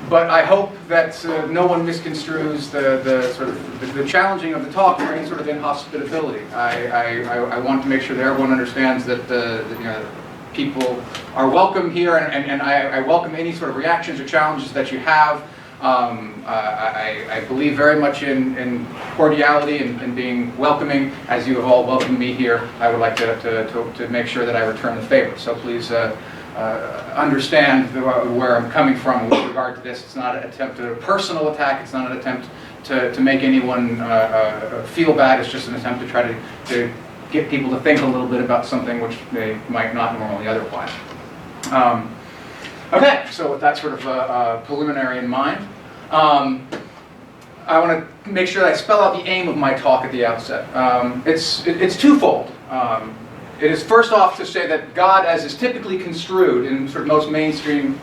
But I hope that no one misconstrues the challenging of the talk for any sort of inhospitability. I want to make sure that everyone understands that people are welcome here, and I welcome any sort of reactions or challenges that you have. I believe very much in cordiality and being welcoming. As you have all welcomed me here, I would like to make sure that I return the favor. So please understand where I'm coming from with regard to this. It's not an attempt at a personal attack. It's not an attempt to make anyone feel bad. It's just an attempt to try to get people to think a little bit about something which they might not normally otherwise. Okay, so with that sort of preliminary in mind, I want to make sure that I spell out the aim of my talk at the outset. It's twofold. It is first off to say that God, as is typically construed in sort of most mainstream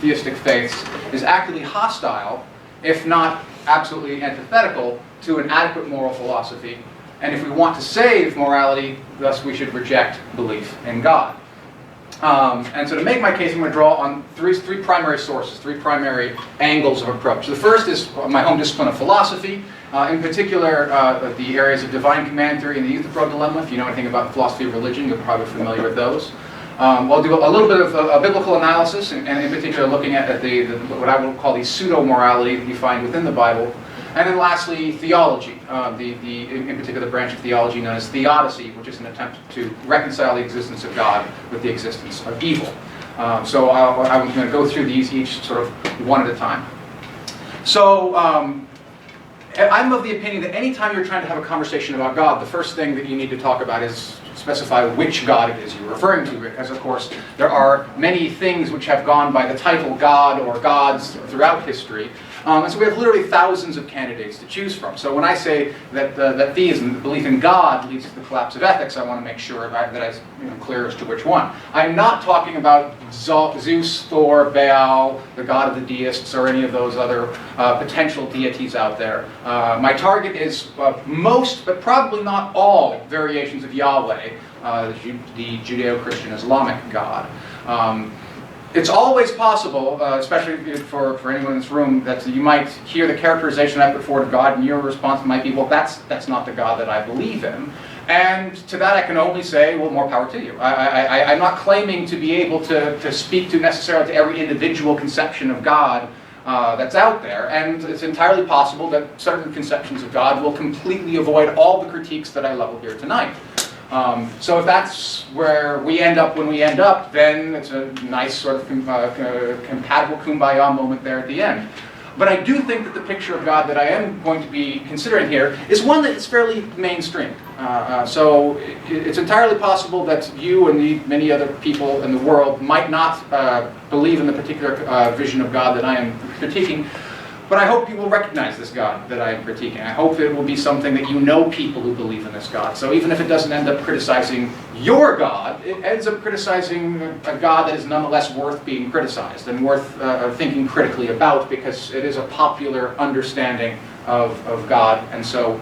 theistic faiths, is actively hostile, if not absolutely antithetical, to an adequate moral philosophy. And if we want to save morality, thus we should reject belief in God. And so to make my case, I'm going to draw on three primary sources, three primary angles of approach. The first is my home discipline of philosophy, in particular the areas of divine command theory and the Euthyphro dilemma. If you know anything about philosophy of religion, you're probably familiar with those. I'll do a little bit of a biblical analysis, and in particular looking at what I will call the pseudo-morality that you find within the Bible. And then lastly, theology, in particular the branch of theology known as theodicy, which is an attempt to reconcile the existence of God with the existence of evil. So I'm going to go through these each sort of one at a time. So I'm of the opinion that anytime you're trying to have a conversation about God, the first thing that you need to talk about is specify which God it is you're referring to, because of course there are many things which have gone by the title God or gods throughout history. And so we have literally thousands of candidates to choose from. So when I say that theism, the belief in God, leads to the collapse of ethics, I want to make sure that I'm clear as to which one. I'm not talking about Zeus, Thor, Baal, the god of the deists, or any of those other potential deities out there. My target is most, but probably not all, variations of Yahweh, the Judeo-Christian Islamic God. It's always possible, especially for anyone in this room, that you might hear the characterization I put forward of God, and your response might be, well, that's not the God that I believe in. And to that I can only say, well, more power to you. I'm not claiming to be able to speak to necessarily to every individual conception of God that's out there, and it's entirely possible that certain conceptions of God will completely avoid all the critiques that I level here tonight. So if that's where we end up when we end up, then it's a nice sort of compatible kumbaya moment there at the end. But I do think that the picture of God that I am going to be considering here is one that is fairly mainstream. So it's entirely possible that you and many other people in the world might not believe in the particular vision of God that I am critiquing. But I hope you will recognize this God that I am critiquing. I hope it will be something that you know people who believe in this God. So even if it doesn't end up criticizing your God, it ends up criticizing a God that is nonetheless worth being criticized and worth thinking critically about, because it is a popular understanding of God. And so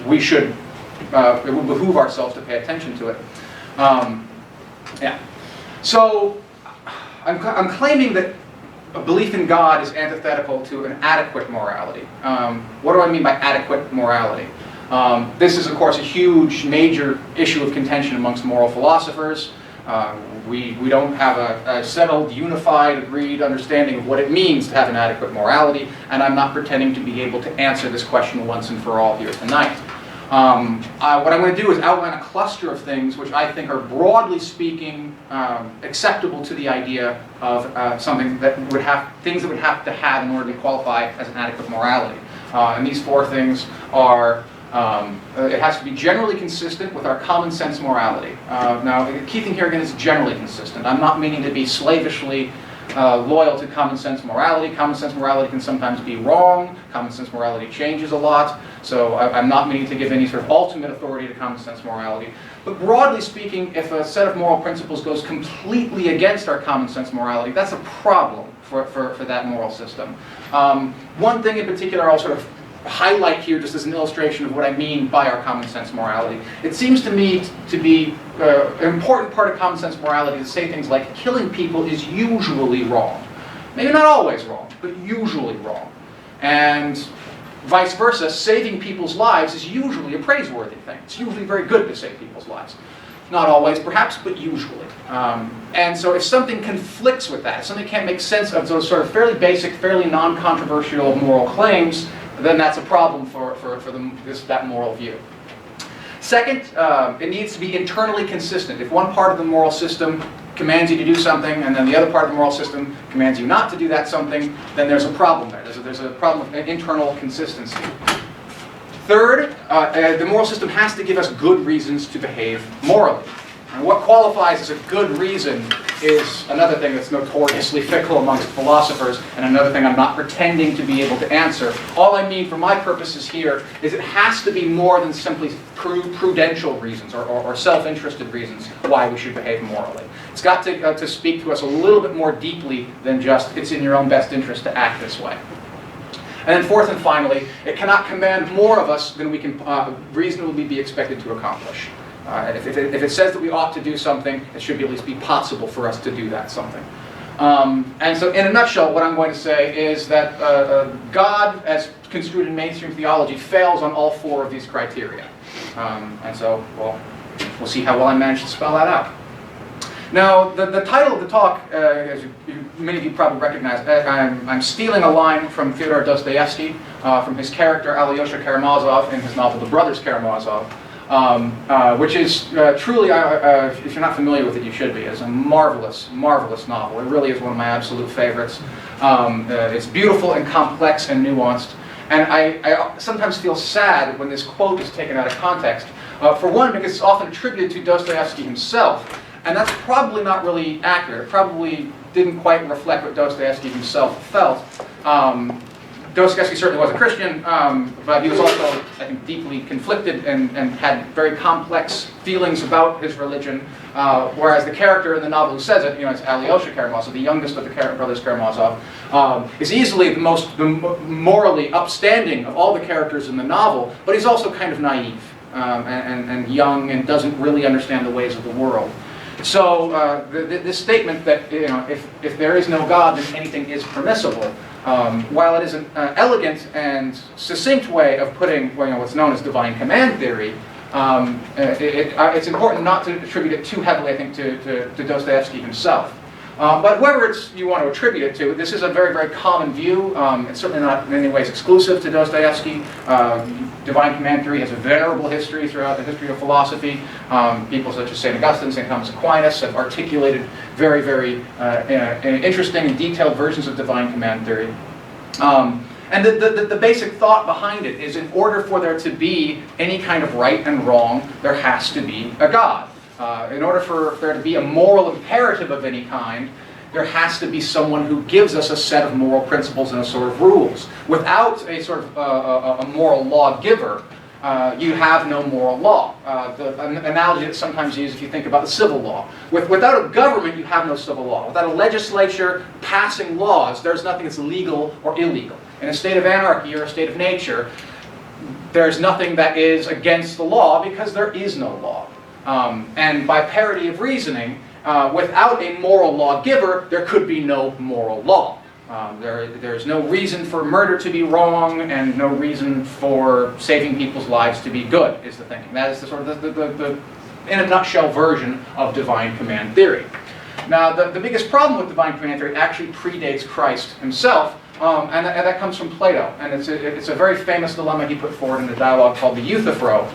we should, it will behoove ourselves to pay attention to it. Yeah. So I'm claiming that a belief in God is antithetical to an adequate morality. What do I mean by adequate morality? This is, of course, a huge, major issue of contention amongst moral philosophers. We don't have a settled, unified, agreed understanding of what it means to have an adequate morality, and I'm not pretending to be able to answer this question once and for all here tonight. What I'm going to do is outline a cluster of things which I think are, broadly speaking, acceptable to the idea of something that would have, things that would have to have in order to qualify as an adequate morality. And these four things are, it has to be generally consistent with our common sense morality. Now, the key thing here again is generally consistent. I'm not meaning to be slavishly loyal to common sense morality. Common sense morality can sometimes be wrong. Common sense morality changes a lot. So I'm not meaning to give any sort of ultimate authority to common sense morality. But broadly speaking, if a set of moral principles goes completely against our common sense morality, that's a problem for that moral system. One thing in particular I'll sort of highlight here just as an illustration of what I mean by our common sense morality. It seems to me to be an important part of common sense morality to say things like killing people is usually wrong. Maybe not always wrong, but usually wrong. And vice versa, saving people's lives is usually a praiseworthy thing. It's usually very good to save people's lives. Not always, perhaps, but usually. And so if something conflicts with that, if something can't make sense of those sort of fairly basic, fairly non-controversial moral claims, then that's a problem for that moral view. Second, it needs to be internally consistent. If one part of the moral system commands you to do something, and then the other part of the moral system commands you not to do that something, then there's a problem there. There's a problem of internal consistency. Third, the moral system has to give us good reasons to behave morally. And what qualifies as a good reason is another thing that's notoriously fickle amongst philosophers, and another thing I'm not pretending to be able to answer. All I mean for my purposes here is it has to be more than simply prudential reasons or self-interested reasons why we should behave morally. It's got to speak to us a little bit more deeply than just it's in your own best interest to act this way. And then fourth and finally, it cannot command more of us than we can reasonably be expected to accomplish. If it says that we ought to do something, it should at least be possible for us to do that something. And so in a nutshell, what I'm going to say is that God, as construed in mainstream theology, fails on all four of these criteria. And so, well, we'll see how well I manage to spell that out. Now, the title of the talk, as many of you probably recognize, I'm stealing a line from Fyodor Dostoevsky, from his character Alyosha Karamazov in his novel The Brothers Karamazov, which is truly, if you're not familiar with it, you should be. It's a marvelous, marvelous novel. It really is one of my absolute favorites. It's beautiful and complex and nuanced. And I sometimes feel sad when this quote is taken out of context. For one, because it's often attributed to Dostoevsky himself. And that's probably not really accurate. It probably didn't quite reflect what Dostoevsky himself felt. Dostoevsky certainly was a Christian, but he was also, I think, deeply conflicted and had very complex feelings about his religion. Whereas the character in the novel who says it, it's Alyosha Karamazov, the youngest of the brothers Karamazov, is easily the most morally upstanding of all the characters in the novel, but he's also kind of naive and young and doesn't really understand the ways of the world. So this statement that if there is no God, then anything is permissible, while it is an elegant and succinct way of putting what's known as divine command theory, it's important not to attribute it too heavily, I think, to Dostoevsky himself. But whoever you want to attribute it to, this is a very, very common view. It's certainly not in any ways exclusive to Dostoevsky. Divine command theory has a venerable history throughout the history of philosophy. People such as St. Augustine, St. Thomas Aquinas have articulated very, very interesting and detailed versions of divine command theory. And the basic thought behind it is in order for there to be any kind of right and wrong, there has to be a God. In order for there to be a moral imperative of any kind, there has to be someone who gives us a set of moral principles and a sort of rules. Without a sort of a moral lawgiver, you have no moral law. The analogy that's sometimes used if you think about the civil law. Without a government, you have no civil law. Without a legislature passing laws, there's nothing that's legal or illegal. In a state of anarchy or a state of nature, there's nothing that is against the law because there is no law. And by parity of reasoning, without a moral lawgiver, there could be no moral law. There's no reason for murder to be wrong and no reason for saving people's lives to be good, is the thinking. That is the sort of the in a nutshell version of divine command theory. Now, the biggest problem with divine command theory actually predates Christ himself, and that comes from Plato. And it's a very famous dilemma he put forward in a dialogue called the Euthyphro,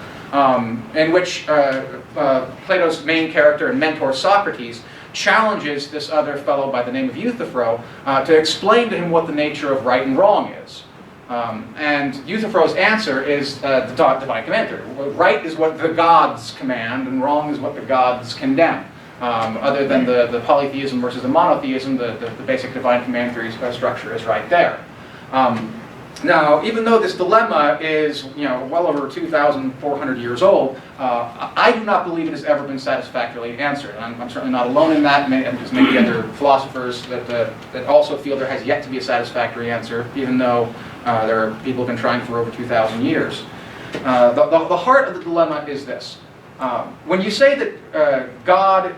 in which Plato's main character and mentor Socrates challenges this other fellow by the name of Euthyphro to explain to him what the nature of right and wrong is. And Euthyphro's answer is the divine command theory. Right is what the gods command, and wrong is what the gods condemn. Other than the polytheism versus the monotheism, the basic divine command theory structure is right there. Now, even though this dilemma is, well over 2,400 years old, I do not believe it has ever been satisfactorily answered. I'm certainly not alone in that. There's many other philosophers that also feel there has yet to be a satisfactory answer, even though there are people who have been trying for over 2,000 years. The heart of the dilemma is this. When you say that God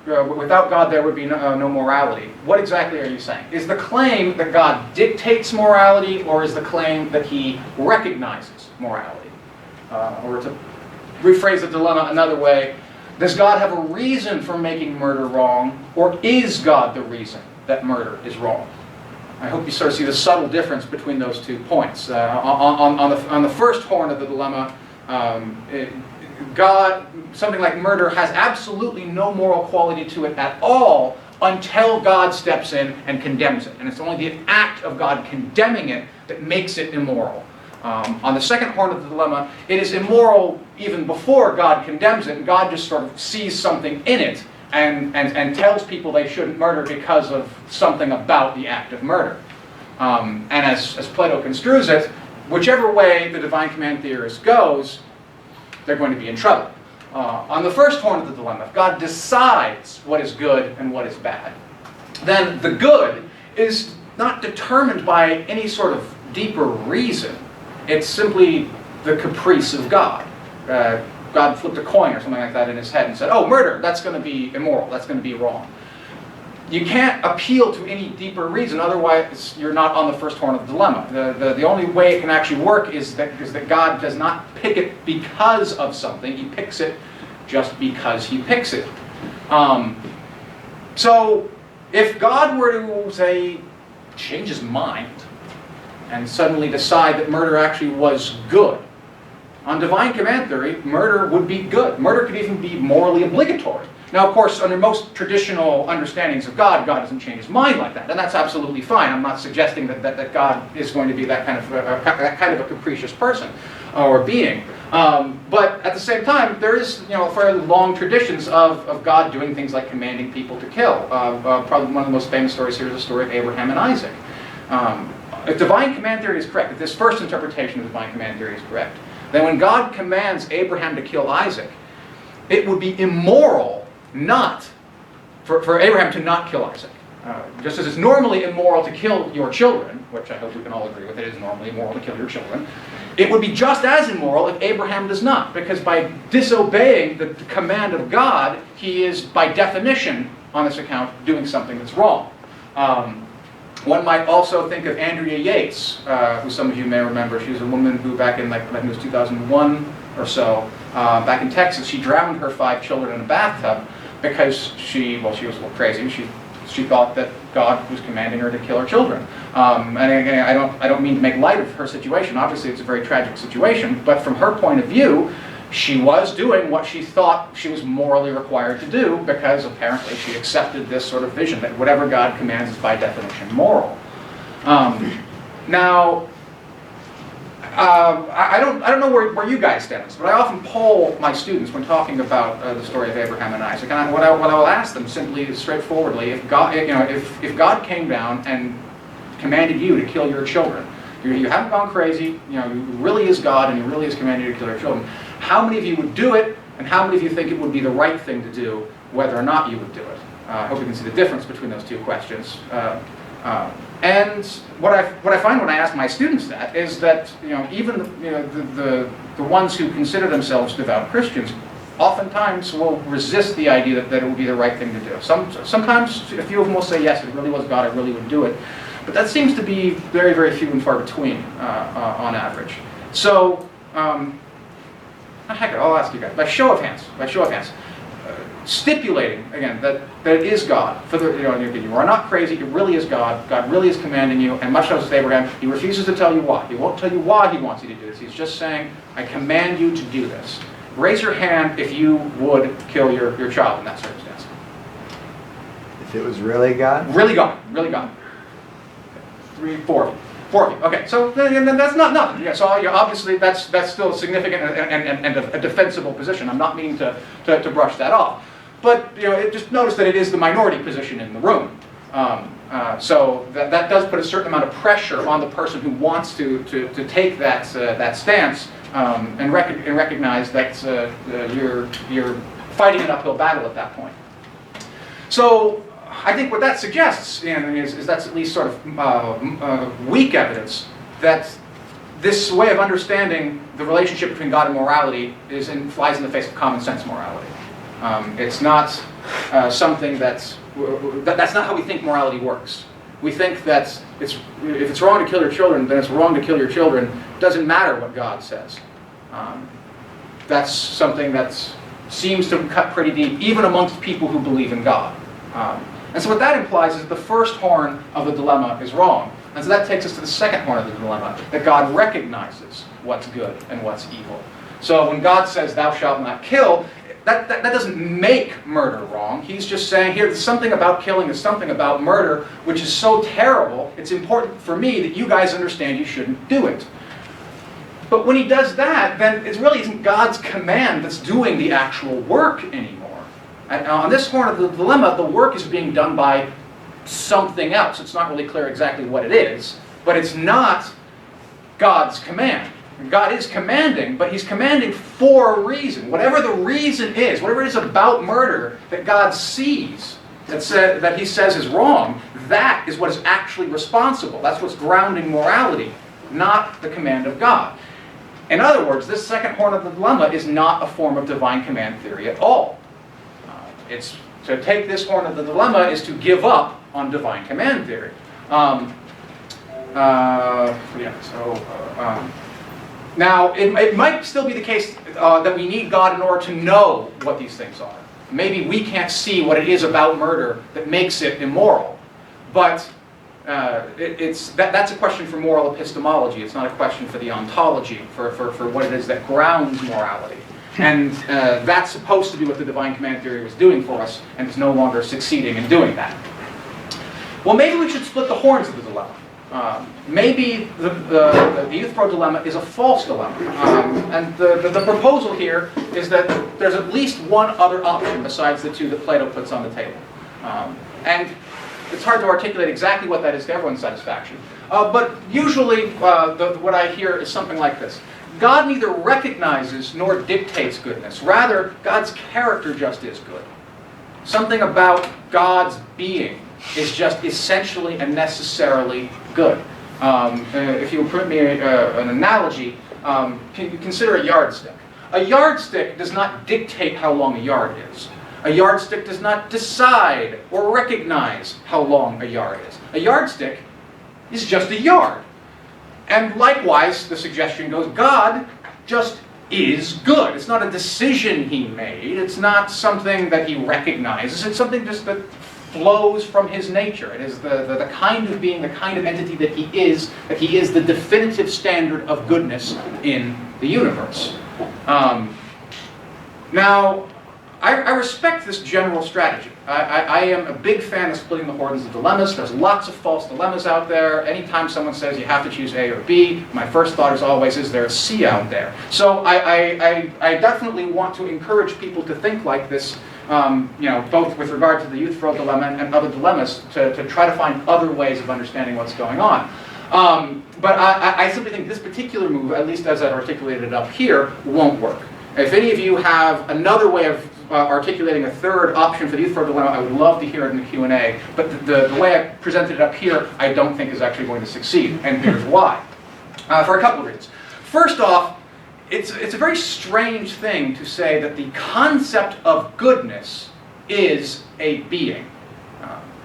without God there would be no morality. What exactly are you saying? Is the claim that God dictates morality, or is the claim that he recognizes morality? Or to rephrase the dilemma another way, does God have a reason for making murder wrong, or is God the reason that murder is wrong? I hope you sort of see the subtle difference between those 2 points. On the first horn of the dilemma, God, something like murder, has absolutely no moral quality to it at all until God steps in and condemns it. And it's only the act of God condemning it that makes it immoral. On the second horn of the dilemma, it is immoral even before God condemns it, and God just sort of sees something in it and tells people they shouldn't murder because of something about the act of murder. And as Plato construes it, whichever way the divine command theorist goes, they're going to be in trouble. On the first horn of the dilemma, if God decides what is good and what is bad, then the good is not determined by any sort of deeper reason. It's simply the caprice of God. God flipped a coin or something like that in his head and said, oh, murder, that's going to be immoral, that's going to be wrong. You can't appeal to any deeper reason, otherwise you're not on the first horn of the dilemma. The only way it can actually work is that God does not pick it because of something, he picks it just because he picks it. So if God were to, say, change his mind and suddenly decide that murder actually was good, on divine command theory, murder would be good. Murder could even be morally obligatory. Now, of course, under most traditional understandings of God, God doesn't change his mind like that, and that's absolutely fine. I'm not suggesting that God is going to be that kind of a capricious person or being. But at the same time, there is, fairly long traditions of God doing things like commanding people to kill. Probably one of the most famous stories here is the story of Abraham and Isaac. If divine command theory is correct, if this first interpretation of divine command theory is correct, then when God commands Abraham to kill Isaac, it would be immoral for Abraham to not kill Isaac. Just as it's normally immoral to kill your children, which I hope we can all agree with, it is normally immoral to kill your children, it would be just as immoral if Abraham does not, because by disobeying the command of God, he is, by definition, on this account, doing something that's wrong. One might also think of Andrea Yates, who some of you may remember. She was a woman who back in, I think it was 2001 or so, back in Texas, she drowned her 5 children in a bathtub because she was a little crazy. She thought that God was commanding her to kill her children. And again, I don't mean to make light of her situation. Obviously, it's a very tragic situation. But from her point of view, she was doing what she thought she was morally required to do because apparently she accepted this sort of vision that whatever God commands is by definition moral. Now, I don't know where you guys stand on this, but I often poll my students when talking about the story of Abraham and Isaac, and what I will ask them simply, straightforwardly, if God, if God came down and commanded you to kill your children, you haven't gone crazy, you really is God and he really is commanding you to kill your children, how many of you would do it, and how many of you think it would be the right thing to do, whether or not you would do it? I hope you can see the difference between those 2 questions. And what I find when I ask my students that is that even the ones who consider themselves devout Christians oftentimes will resist the idea that it would be the right thing to do. Sometimes a few of them will say, yes, if it really was God, I really would do it. But that seems to be very, very few and far between on average. So, heck, I'll ask you guys, by show of hands, stipulating, again, that it is God. For the, you are not crazy, it really is God. God really is commanding you, and much as Abraham, he refuses to tell you why. He won't tell you why he wants you to do this. He's just saying, I command you to do this. Raise your hand if you would kill your child in that circumstance. If it was really God? Really God. 3, 4 of you. Okay, so then that's not nothing. Yeah, so obviously that's still a significant and a defensible position. I'm not meaning to brush that off. But just notice that it is the minority position in the room. So that does put a certain amount of pressure on the person who wants to take that stance and recognize that you're fighting an uphill battle at that point. So I think what that suggests is that's at least sort of weak evidence that this way of understanding the relationship between God and morality flies in the face of common sense morality. It's not something that's not how we think morality works. We think that if it's wrong to kill your children, then it's wrong to kill your children. It doesn't matter what God says. That's something that seems to cut pretty deep, even amongst people who believe in God. And so what that implies is the first horn of the dilemma is wrong. And so that takes us to the second horn of the dilemma, that God recognizes what's good and what's evil. So when God says, thou shalt not kill, that doesn't make murder wrong. He's just saying, here, there's something about killing, there's something about murder, which is so terrible, it's important for me that you guys understand you shouldn't do it. But when he does that, then it really isn't God's command that's doing the actual work anymore. And on this horn of the dilemma, the work is being done by something else. It's not really clear exactly what it is, but it's not God's command. God is commanding, but he's commanding for a reason. Whatever the reason is, whatever it is about murder that God sees, that he says is wrong, that is what is actually responsible. That's what's grounding morality, not the command of God. In other words, this second horn of the dilemma is not a form of divine command theory at all. To take this horn of the dilemma is to give up on divine command theory. Now, it might still be the case that we need God in order to know what these things are. Maybe we can't see what it is about murder that makes it immoral. But that's a question for moral epistemology. It's not a question for the ontology, for what it is that grounds morality. And that's supposed to be what the divine command theory was doing for us, and it's no longer succeeding in doing that. Well, maybe we should split the horns of the dilemma. Maybe the youth-pro dilemma is a false dilemma. And the proposal here is that there's at least one other option besides the two that Plato puts on the table. And it's hard to articulate exactly what that is to everyone's satisfaction. But usually what I hear is something like this. God neither recognizes nor dictates goodness. Rather, God's character just is good. Something about God's being is just essentially and necessarily good. If you'll permit me an analogy, consider a yardstick. A yardstick does not dictate how long a yard is. A yardstick does not decide or recognize how long a yard is. A yardstick is just a yard. And likewise, the suggestion goes, God just is good. It's not a decision he made. It's not something that he recognizes. It's something just that flows from his nature. It is the kind of being, the kind of entity that he is the definitive standard of goodness in the universe. Now, I respect this general strategy. I am a big fan of splitting the horns of dilemmas. There's lots of false dilemmas out there. Anytime someone says you have to choose A or B, my first thought is always, is there a C out there? So I definitely want to encourage people to think like this, both with regard to the youth-pro dilemma and other dilemmas, to try to find other ways of understanding what's going on. But I simply think this particular move, at least as I've articulated it up here, won't work. If any of you have another way of articulating a third option for the youth-pro dilemma, I would love to hear it in the Q&A. But the way I presented it up here, I don't think is actually going to succeed. And here's why. For a couple of reasons. First off, it's a very strange thing to say that the concept of goodness is a being.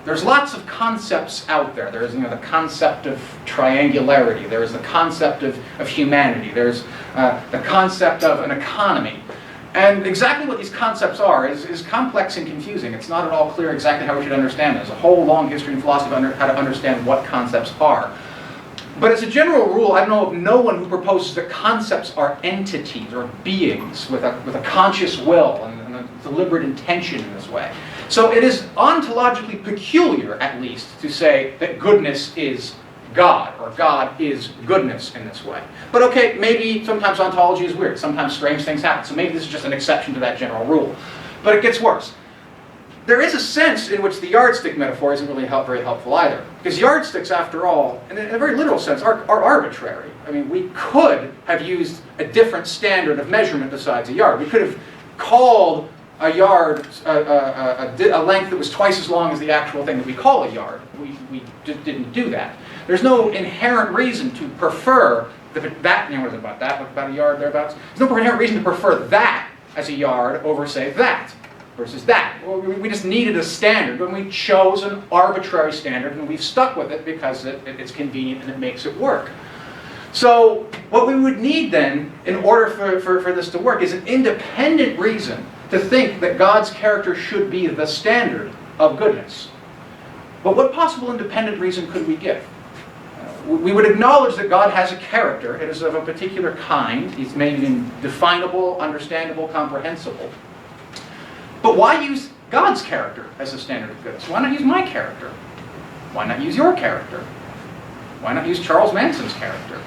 There's lots of concepts out there. There's the concept of triangularity. There's the concept of humanity. There's the concept of an economy. And exactly what these concepts are is complex and confusing. It's not at all clear exactly how we should understand it. There's a whole long history in philosophy of how to understand what concepts are. But as a general rule, I know of no one who proposes that concepts are entities or beings with a conscious will and a deliberate intention in this way. So it is ontologically peculiar, at least, to say that goodness is God, or God is goodness in this way. But okay, maybe sometimes ontology is weird. Sometimes strange things happen. So maybe this is just an exception to that general rule. But it gets worse. There is a sense in which the yardstick metaphor isn't really very helpful either. Because yardsticks, after all, in a very literal sense, are arbitrary. I mean, we could have used a different standard of measurement besides a yard. We could have called a yard a length that was twice as long as the actual thing that we call a yard. We just didn't do that. There's no inherent reason to prefer that, what is it about that? About a yard thereabouts? There's no inherent reason to prefer that as a yard over, say, that. versus that. Well, we just needed a standard, and we chose an arbitrary standard, and we've stuck with it because it's convenient and it makes it work. So what we would need then, in order for this to work, is an independent reason to think that God's character should be the standard of goodness. But what possible independent reason could we give? We would acknowledge that God has a character. It is of a particular kind. He's made it definable, understandable, comprehensible. But why use God's character as a standard of goodness? Why not use my character? Why not use your character? Why not use Charles Manson's character?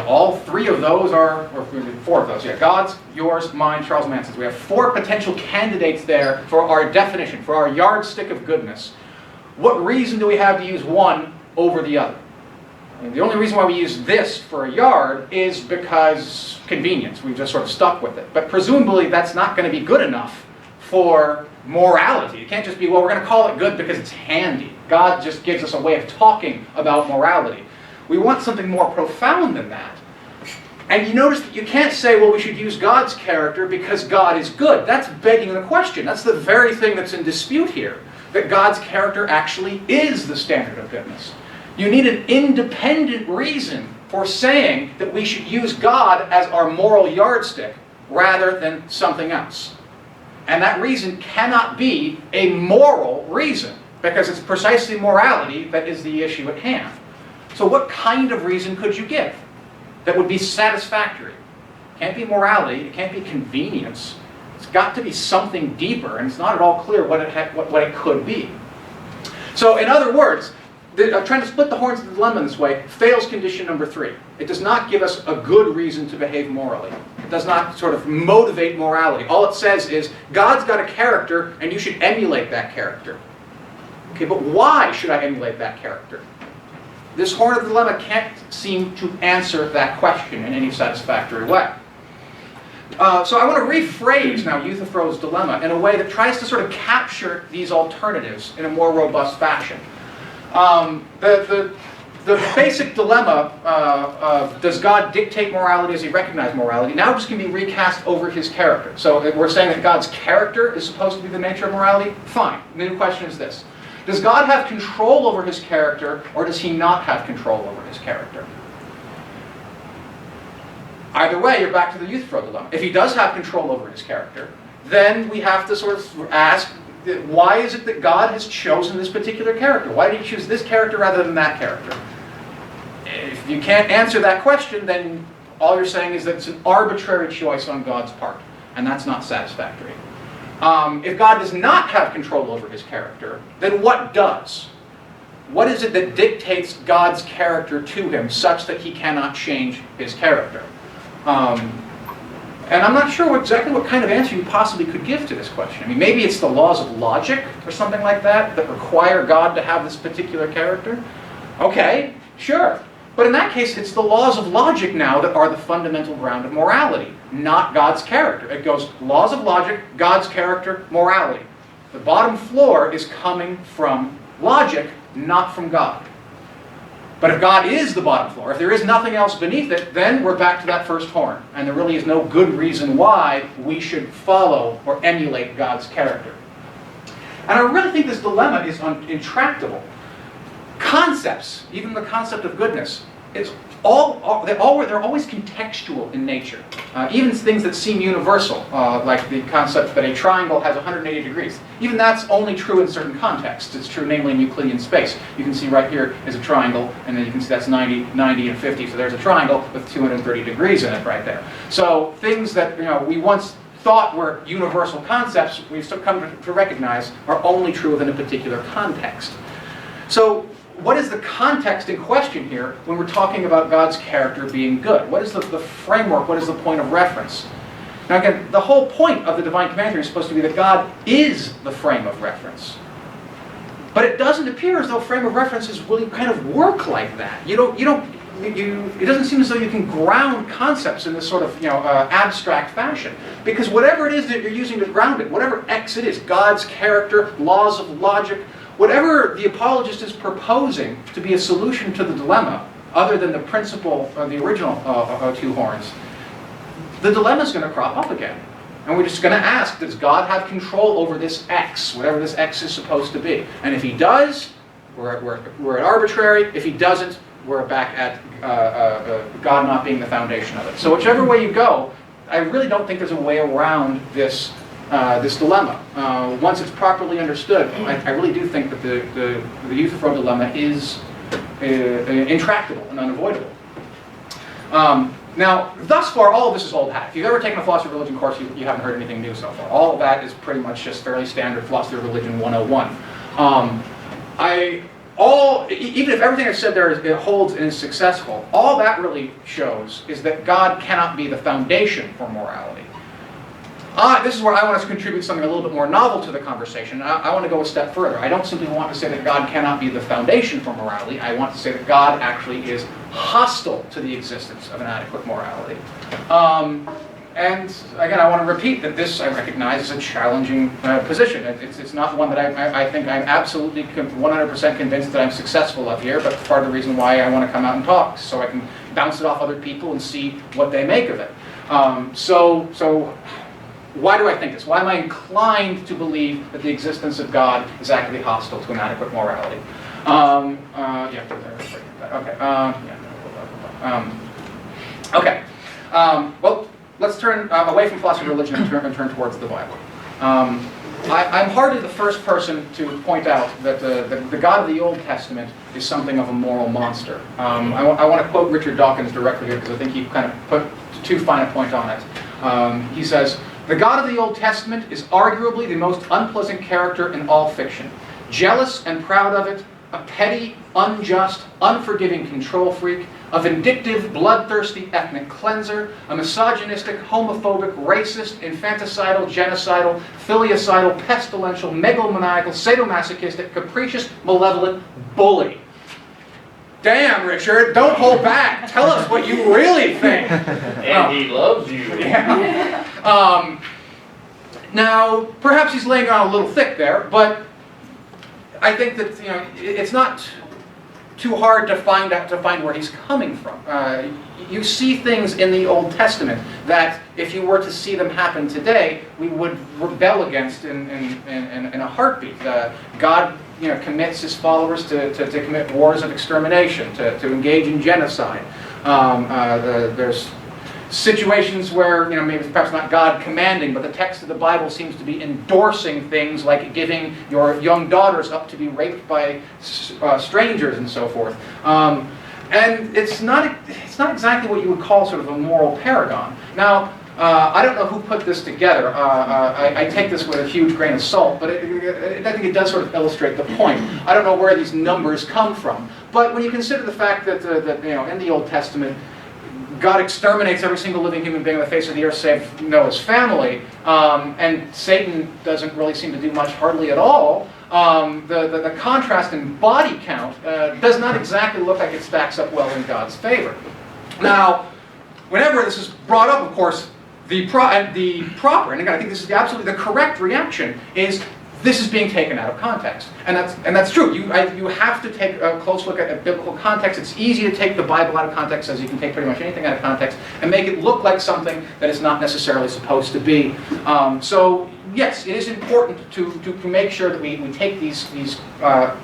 All three of those are, or four of those, yeah, God's, yours, mine, Charles Manson's. We have four potential candidates there for our definition, for our yardstick of goodness. What reason do we have to use one over the other? And the only reason why we use this for a yard is because convenience. We've just sort of stuck with it. But presumably that's not going to be good enough for morality. It can't just be, well, we're going to call it good because it's handy. God just gives us a way of talking about morality. We want something more profound than that. And you notice that you can't say, well, we should use God's character because God is good. That's begging the question. That's the very thing that's in dispute here, that God's character actually is the standard of goodness. You need an independent reason for saying that we should use God as our moral yardstick rather than something else. And that reason cannot be a moral reason, because it's precisely morality that is the issue at hand. So what kind of reason could you give that would be satisfactory? It can't be morality, it can't be convenience. It's got to be something deeper, and it's not at all clear what it could be. So in other words, trying to split the horns of the dilemma in this way fails condition number 3. It does not give us a good reason to behave morally. It does not sort of motivate morality. All it says is, God's got a character, and you should emulate that character. Okay, but why should I emulate that character? This horn of the dilemma can't seem to answer that question in any satisfactory way. So I want to rephrase now Euthyphro's dilemma in a way that tries to sort of capture these alternatives in a more robust fashion. The basic dilemma of does God dictate morality, does he recognize morality, now just can be recast over his character. So if we're saying that God's character is supposed to be the nature of morality, fine. The new question is this. Does God have control over his character, or does he not have control over his character? Either way, you're back to the Euthyphro dilemma. If he does have control over his character, then we have to sort of ask, why is it that God has chosen this particular character? Why did he choose this character rather than that character? If you can't answer that question, then all you're saying is that it's an arbitrary choice on God's part, and that's not satisfactory. If God does not have control over his character, then what does? What is it that dictates God's character to him such that he cannot change his character? And I'm not sure exactly what kind of answer you possibly could give to this question. I mean, maybe it's the laws of logic or something like that that require God to have this particular character. Okay, sure. But in that case, it's the laws of logic now that are the fundamental ground of morality, not God's character. It goes laws of logic, God's character, morality. The bottom floor is coming from logic, not from God. But if God is the bottom floor, if there is nothing else beneath it, then we're back to that first horn. And there really is no good reason why we should follow or emulate God's character. And I really think this dilemma is intractable. Concepts, even the concept of goodness, they're always contextual in nature. Even things that seem universal, like the concept that a triangle has 180 degrees. Even that's only true in certain contexts. It's true namely in Euclidean space. You can see right here is a triangle, and then you can see that's 90, and 50. So there's a triangle with 230 degrees in it right there. So things that we once thought were universal concepts, we've come to recognize are only true within a particular context. So what is the context in question here when we're talking about God's character being good? What is the framework? What is the point of reference? Now again, the whole point of the divine command here is supposed to be that God is the frame of reference. But it doesn't appear as though frame of references really kind of work like that. It doesn't seem as though you can ground concepts in this sort of abstract fashion. Because whatever it is that you're using to ground it, whatever X it is, God's character, laws of logic, whatever the apologist is proposing to be a solution to the dilemma, other than the principle of the original two horns, the dilemma is going to crop up again. And we're just going to ask, does God have control over this X, whatever this X is supposed to be? And if he does, we're at arbitrary. If he doesn't, we're back at God not being the foundation of it. So whichever way you go, I really don't think there's a way around this dilemma. Once it's properly understood, I really do think that the Euthyphro dilemma is intractable and unavoidable. Now, thus far, all of this is old hat. If you've ever taken a philosophy of religion course, you haven't heard anything new so far. All of that is pretty much just fairly standard philosophy of religion 101. Even if everything I've said there it holds and is successful, all that really shows is that God cannot be the foundation for morality. This is where I want to contribute something a little bit more novel to the conversation. I want to go a step further. I don't simply want to say that God cannot be the foundation for morality. I want to say that God actually is hostile to the existence of an adequate morality. And again, I want to repeat that this, I recognize, is a challenging position. It's not one that I think I'm absolutely 100% convinced that I'm successful of here, but part of the reason why I want to come out and talk, so I can bounce it off other people and see what they make of it. So why do I think this? Why am I inclined to believe that the existence of God is actually hostile to an adequate morality? Well, let's turn away from philosophy of religion and turn towards the Bible. I'm hardly the first person to point out that the God of the Old Testament is something of a moral monster. I want to quote Richard Dawkins directly here because I think he kind of put too fine a point on it. He says, "The God of the Old Testament is arguably the most unpleasant character in all fiction. Jealous and proud of it, a petty, unjust, unforgiving control freak, a vindictive, bloodthirsty ethnic cleanser, a misogynistic, homophobic, racist, infanticidal, genocidal, filicidal, pestilential, megalomaniacal, sadomasochistic, capricious, malevolent bully." Damn, Richard, don't hold back. Tell us what you really think. And he loves you. Yeah. Now, perhaps he's laying on a little thick there, but I think that it's not too hard to find where he's coming from. You see things in the Old Testament that, if you were to see them happen today, we would rebel against in a heartbeat. God, commits his followers to commit wars of extermination, to engage in genocide. There's situations where, maybe perhaps not God commanding, but the text of the Bible seems to be endorsing things like giving your young daughters up to be raped by strangers and so forth. And it's not exactly what you would call sort of a moral paragon. Now, I don't know who put this together. I take this with a huge grain of salt, but I think it does sort of illustrate the point. I don't know where these numbers come from, but when you consider the fact that in the Old Testament, God exterminates every single living human being on the face of the earth save Noah's family, and Satan doesn't really seem to do much, hardly at all. The contrast in body count does not exactly look like it stacks up well in God's favor. Now, whenever this is brought up, of course, the proper, and again, I think this is absolutely the correct reaction, is this is being taken out of context. And that's true. You have to take a close look at biblical context. It's easy to take the Bible out of context, as you can take pretty much anything out of context, and make it look like something that it's not necessarily supposed to be. So yes, it is important to make sure that we take these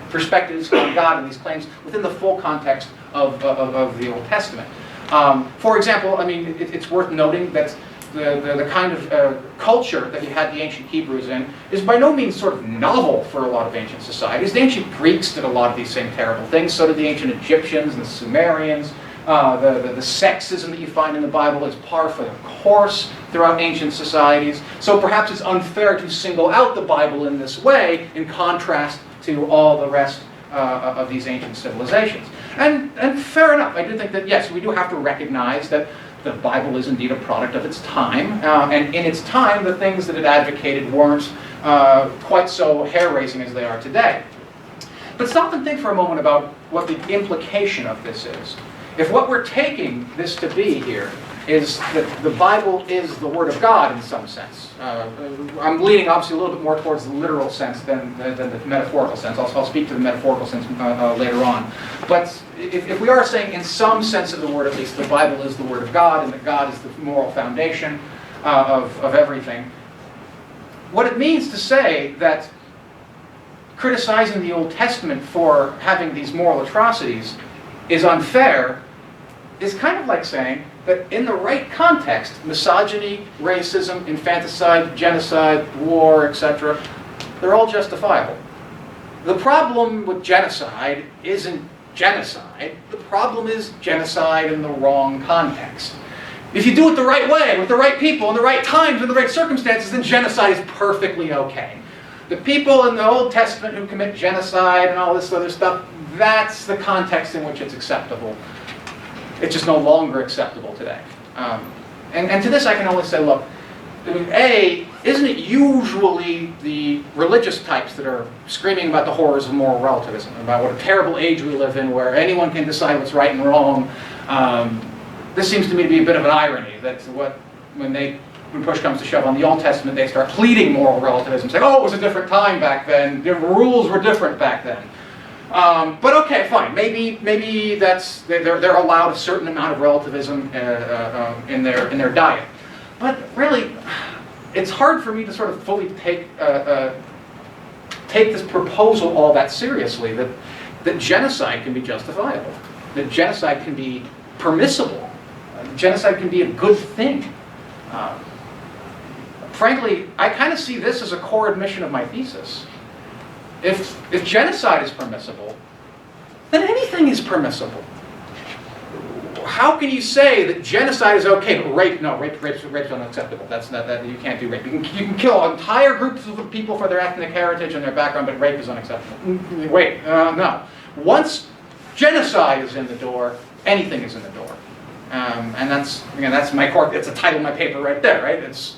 perspectives on God and these claims within the full context of the Old Testament. For example, I mean, it's worth noting that the kind of culture that you had the ancient Hebrews in is by no means sort of novel for a lot of ancient societies. The ancient Greeks did a lot of these same terrible things. So did the ancient Egyptians and the Sumerians. The sexism that you find in the Bible is par for the course throughout ancient societies. So perhaps it's unfair to single out the Bible in this way in contrast to all the rest of these ancient civilizations. And fair enough. I do think that, yes, we do have to recognize that the Bible is indeed a product of its time, and in its time, the things that it advocated weren't quite so hair-raising as they are today. But stop and think for a moment about what the implication of this is. If what we're taking this to be here is that the Bible is the Word of God in some sense. I'm leaning obviously a little bit more towards the literal sense than the metaphorical sense. I'll speak to the metaphorical sense later on. But if we are saying in some sense of the word at least the Bible is the Word of God and that God is the moral foundation, of everything. What it means to say that criticizing the Old Testament for having these moral atrocities is unfair is kind of like saying that in the right context, misogyny, racism, infanticide, genocide, war, etc., they're all justifiable. The problem with genocide isn't genocide. The problem is genocide in the wrong context. If you do it the right way, with the right people, in the right times, in the right circumstances, then genocide is perfectly okay. The people in the Old Testament who commit genocide and all this other stuff, that's the context in which it's acceptable. It's just no longer acceptable today. And to this I can only say, look, I mean, A, isn't it usually the religious types that are screaming about the horrors of moral relativism, about what a terrible age we live in where anyone can decide what's right and wrong? This seems to me to be a bit of an irony. That's when push comes to shove on the Old Testament, they start pleading moral relativism, saying, oh, it was a different time back then, the rules were different back then. But okay, fine. Maybe that's they're allowed a certain amount of relativism in their diet. But really, it's hard for me to sort of fully take this proposal all that seriously. That genocide can be justifiable. That genocide can be permissible. Genocide can be a good thing. Frankly, I kind of see this as a core admission of my thesis. If genocide is permissible, then anything is permissible. How can you say that genocide is okay, but rape's unacceptable? That's not that you can't do rape. You can kill entire groups of people for their ethnic heritage and their background, but rape is unacceptable. Wait, no. Once genocide is in the door, anything is in the door, and that's my core. It's the title of my paper right there, right? It's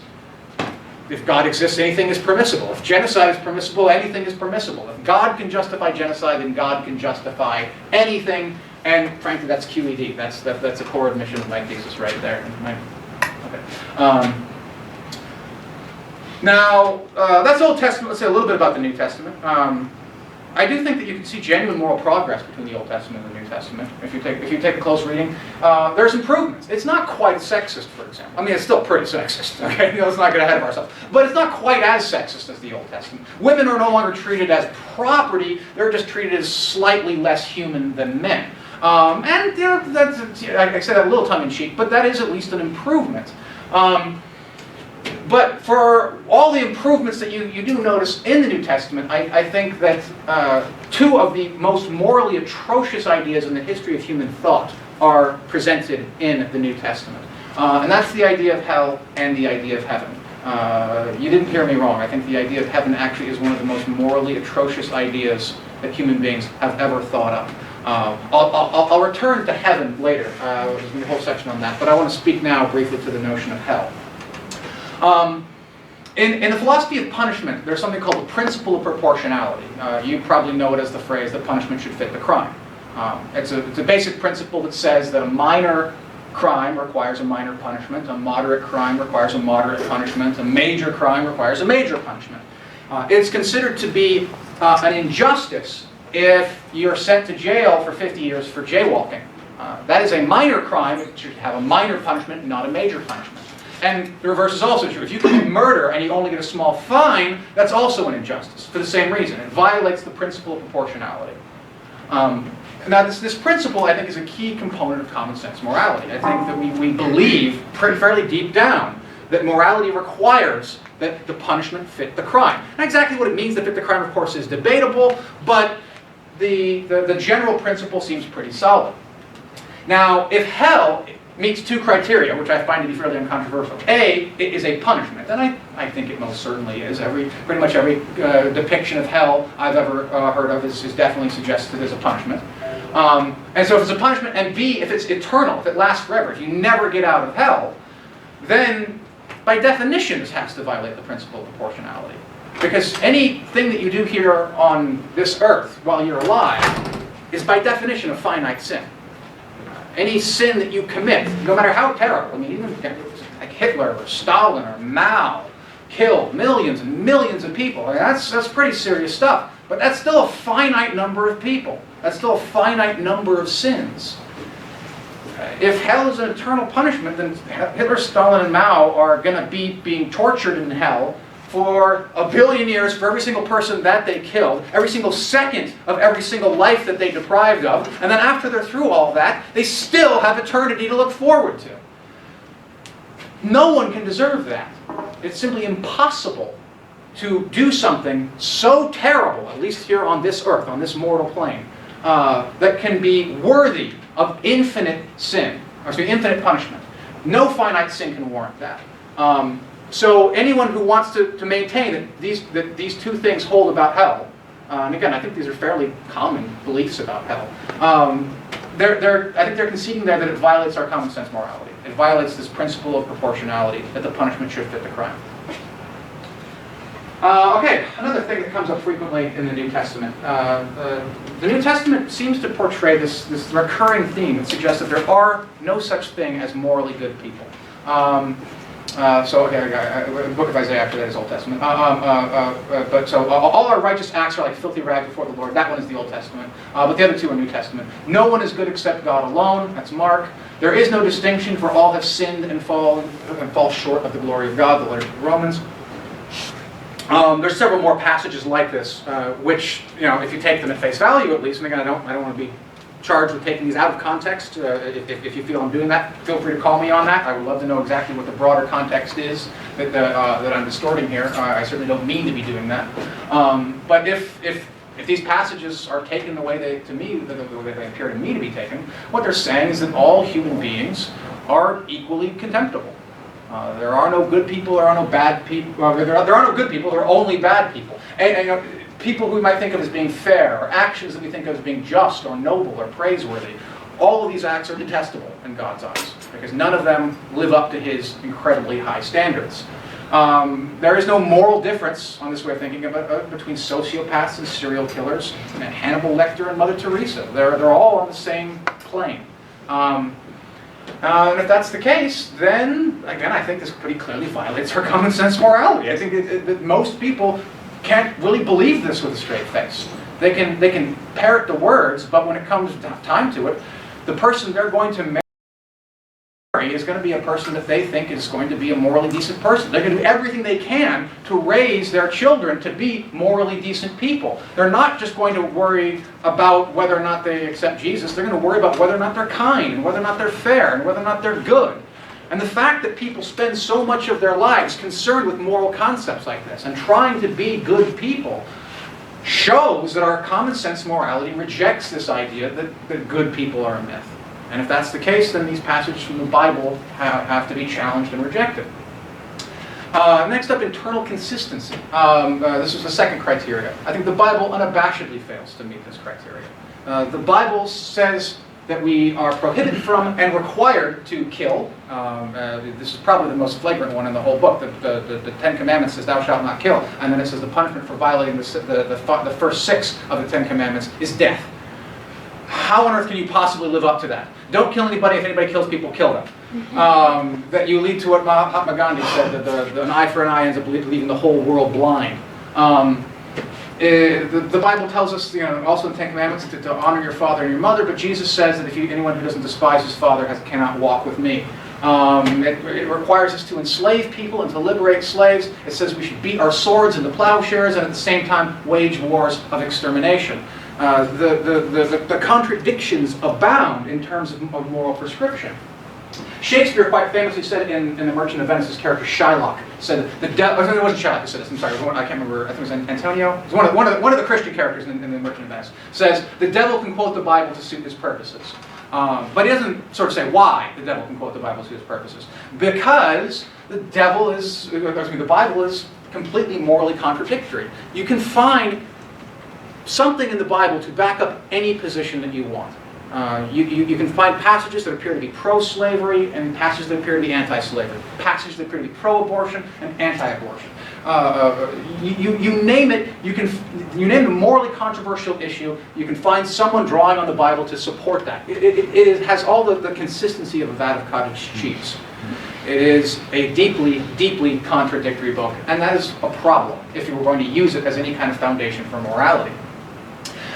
if God exists, anything is permissible. If genocide is permissible, anything is permissible. If God can justify genocide, then God can justify anything. And frankly, that's QED. That's a core admission of my thesis right there. Okay. Now, that's Old Testament. Let's say a little bit about the New Testament. I do think that you can see genuine moral progress between the Old Testament and the New Testament. If you take a close reading, there's improvements. It's not quite sexist, for example. I mean, it's still pretty sexist. Okay, let's not get ahead of ourselves. But it's not quite as sexist as the Old Testament. Women are no longer treated as property; they're just treated as slightly less human than men. And you know, I say that a little tongue-in-cheek, but that is at least an improvement. But for all the improvements that you do notice in the New Testament, I think that two of the most morally atrocious ideas in the history of human thought are presented in the New Testament. And that's the idea of hell and the idea of heaven. You didn't hear me wrong. I think the idea of heaven actually is one of the most morally atrocious ideas that human beings have ever thought of. I'll return to heaven later. There's going to be a whole section on that. But I want to speak now briefly to the notion of hell. In the philosophy of punishment, there's something called the principle of proportionality. You probably know it as the phrase that punishment should fit the crime. It's a basic principle that says that a minor crime requires a minor punishment, a moderate crime requires a moderate punishment, a major crime requires a major punishment. It's considered to be an injustice if you're sent to jail for 50 years for jaywalking. That is a minor crime. It should have a minor punishment, not a major punishment. And the reverse is also true. If you commit murder and you only get a small fine, that's also an injustice for the same reason. It violates the principle of proportionality. Now, this principle, I think, is a key component of common sense morality. I think that we believe fairly deep down that morality requires that the punishment fit the crime. Now, exactly what it means to fit the crime, of course, is debatable, but the general principle seems pretty solid. Now, if hell meets two criteria, which I find to be fairly uncontroversial. A, it is a punishment, and I think it most certainly is. Pretty much every depiction of hell I've ever heard of is definitely suggested as a punishment. And so if it's a punishment, and B, if it's eternal, if it lasts forever, if you never get out of hell, then by definition this has to violate the principle of proportionality. Because anything that you do here on this earth while you're alive is by definition a finite sin. Any sin that you commit, no matter how terrible, I mean, even like Hitler or Stalin or Mao killed millions and millions of people. I mean, that's pretty serious stuff. But that's still a finite number of people. That's still a finite number of sins. If hell is an eternal punishment, then Hitler, Stalin, and Mao are going to be being tortured in hell for 1 billion years for every single person that they killed, every single second of every single life that they deprived of, and then after they're through all that, they still have eternity to look forward to. No one can deserve that. It's simply impossible to do something so terrible, at least here on this earth, on this mortal plane, that can be worthy of infinite sin, or infinite punishment. No finite sin can warrant that. So anyone who wants to maintain that these two things hold about hell, and again, I think these are fairly common beliefs about hell, I think they're conceding there that it violates our common sense morality. It violates this principle of proportionality, that the punishment should fit the crime. Okay, another thing that comes up frequently in the New Testament. The New Testament seems to portray this recurring theme that suggests that there are no such thing as morally good people. The book of Isaiah, after that is Old Testament. All our righteous acts are like filthy rags before the Lord. That one is the Old Testament. But the other two are New Testament. No one is good except God alone. That's Mark. There is no distinction, for all have sinned and fall short of the glory of God. The letter to the Romans. There's several more passages like this, which, if you take them at face value at least, and again, I don't want to be charged with taking these out of context. If you feel I'm doing that, feel free to call me on that. I would love to know exactly what the broader context is that I'm distorting here. I certainly don't mean to be doing that. But if these passages are taken the way they appear to me to be taken, what they're saying is that all human beings are equally contemptible. There are no good people. There are no bad people. There are no good people. There are only bad people. And people who we might think of as being fair, or actions that we think of as being just or noble or praiseworthy, all of these acts are detestable in God's eyes, because none of them live up to His incredibly high standards. There is no moral difference, on this way of thinking, between sociopaths and serial killers, and Hannibal Lecter and Mother Teresa. They're all on the same plane. And if that's the case, then, again, I think this pretty clearly violates our common sense morality. I think that most people can't really believe this with a straight face. They can parrot the words, but when it comes time to it, the person they're going to marry is going to be a person that they think is going to be a morally decent person. They're going to do everything they can to raise their children to be morally decent people. They're not just going to worry about whether or not they accept Jesus. They're going to worry about whether or not they're kind, and whether or not they're fair, and whether or not they're good. And the fact that people spend so much of their lives concerned with moral concepts like this and trying to be good people shows that our common sense morality rejects this idea that good people are a myth. And if that's the case, then these passages from the Bible have to be challenged and rejected. Next up, internal consistency. This is the second criteria. I think the Bible unabashedly fails to meet this criteria. The Bible says that we are prohibited from and required to kill. This is probably the most flagrant one in the whole book. The Ten Commandments says, "Thou shalt not kill," and then it says the punishment for violating the first 6 of the Ten Commandments is death. How on earth can you possibly live up to that? Don't kill anybody. If anybody kills people, kill them. That you lead to what Mahatma Gandhi said, that an eye for an eye ends up leaving the whole world blind. The Bible tells us, also in the Ten Commandments, to honor your father and your mother, but Jesus says that anyone who doesn't despise his father cannot walk with me. It requires us to enslave people and to liberate slaves. It says we should beat our swords into plowshares and at the same time wage wars of extermination. The contradictions abound in terms of moral prescription. Shakespeare quite famously said in The Merchant of Venice, his character Shylock said the devil. It wasn't Shylock who said this. I'm sorry. I can't remember. I think it was Antonio. It was one of the Christian characters in The Merchant of Venice. Says the devil can quote the Bible to suit his purposes, but he doesn't sort of say why the devil can quote the Bible to suit his purposes. Because the Bible is completely morally contradictory. You can find something in the Bible to back up any position that you want. You can find passages that appear to be pro-slavery and passages that appear to be anti-slavery, passages that appear to be pro-abortion and anti-abortion. You name it. You name a morally controversial issue. You can find someone drawing on the Bible to support that. It has all the consistency of a vat of cottage cheese. It is a deeply, deeply contradictory book, and that is a problem if you were going to use it as any kind of foundation for morality.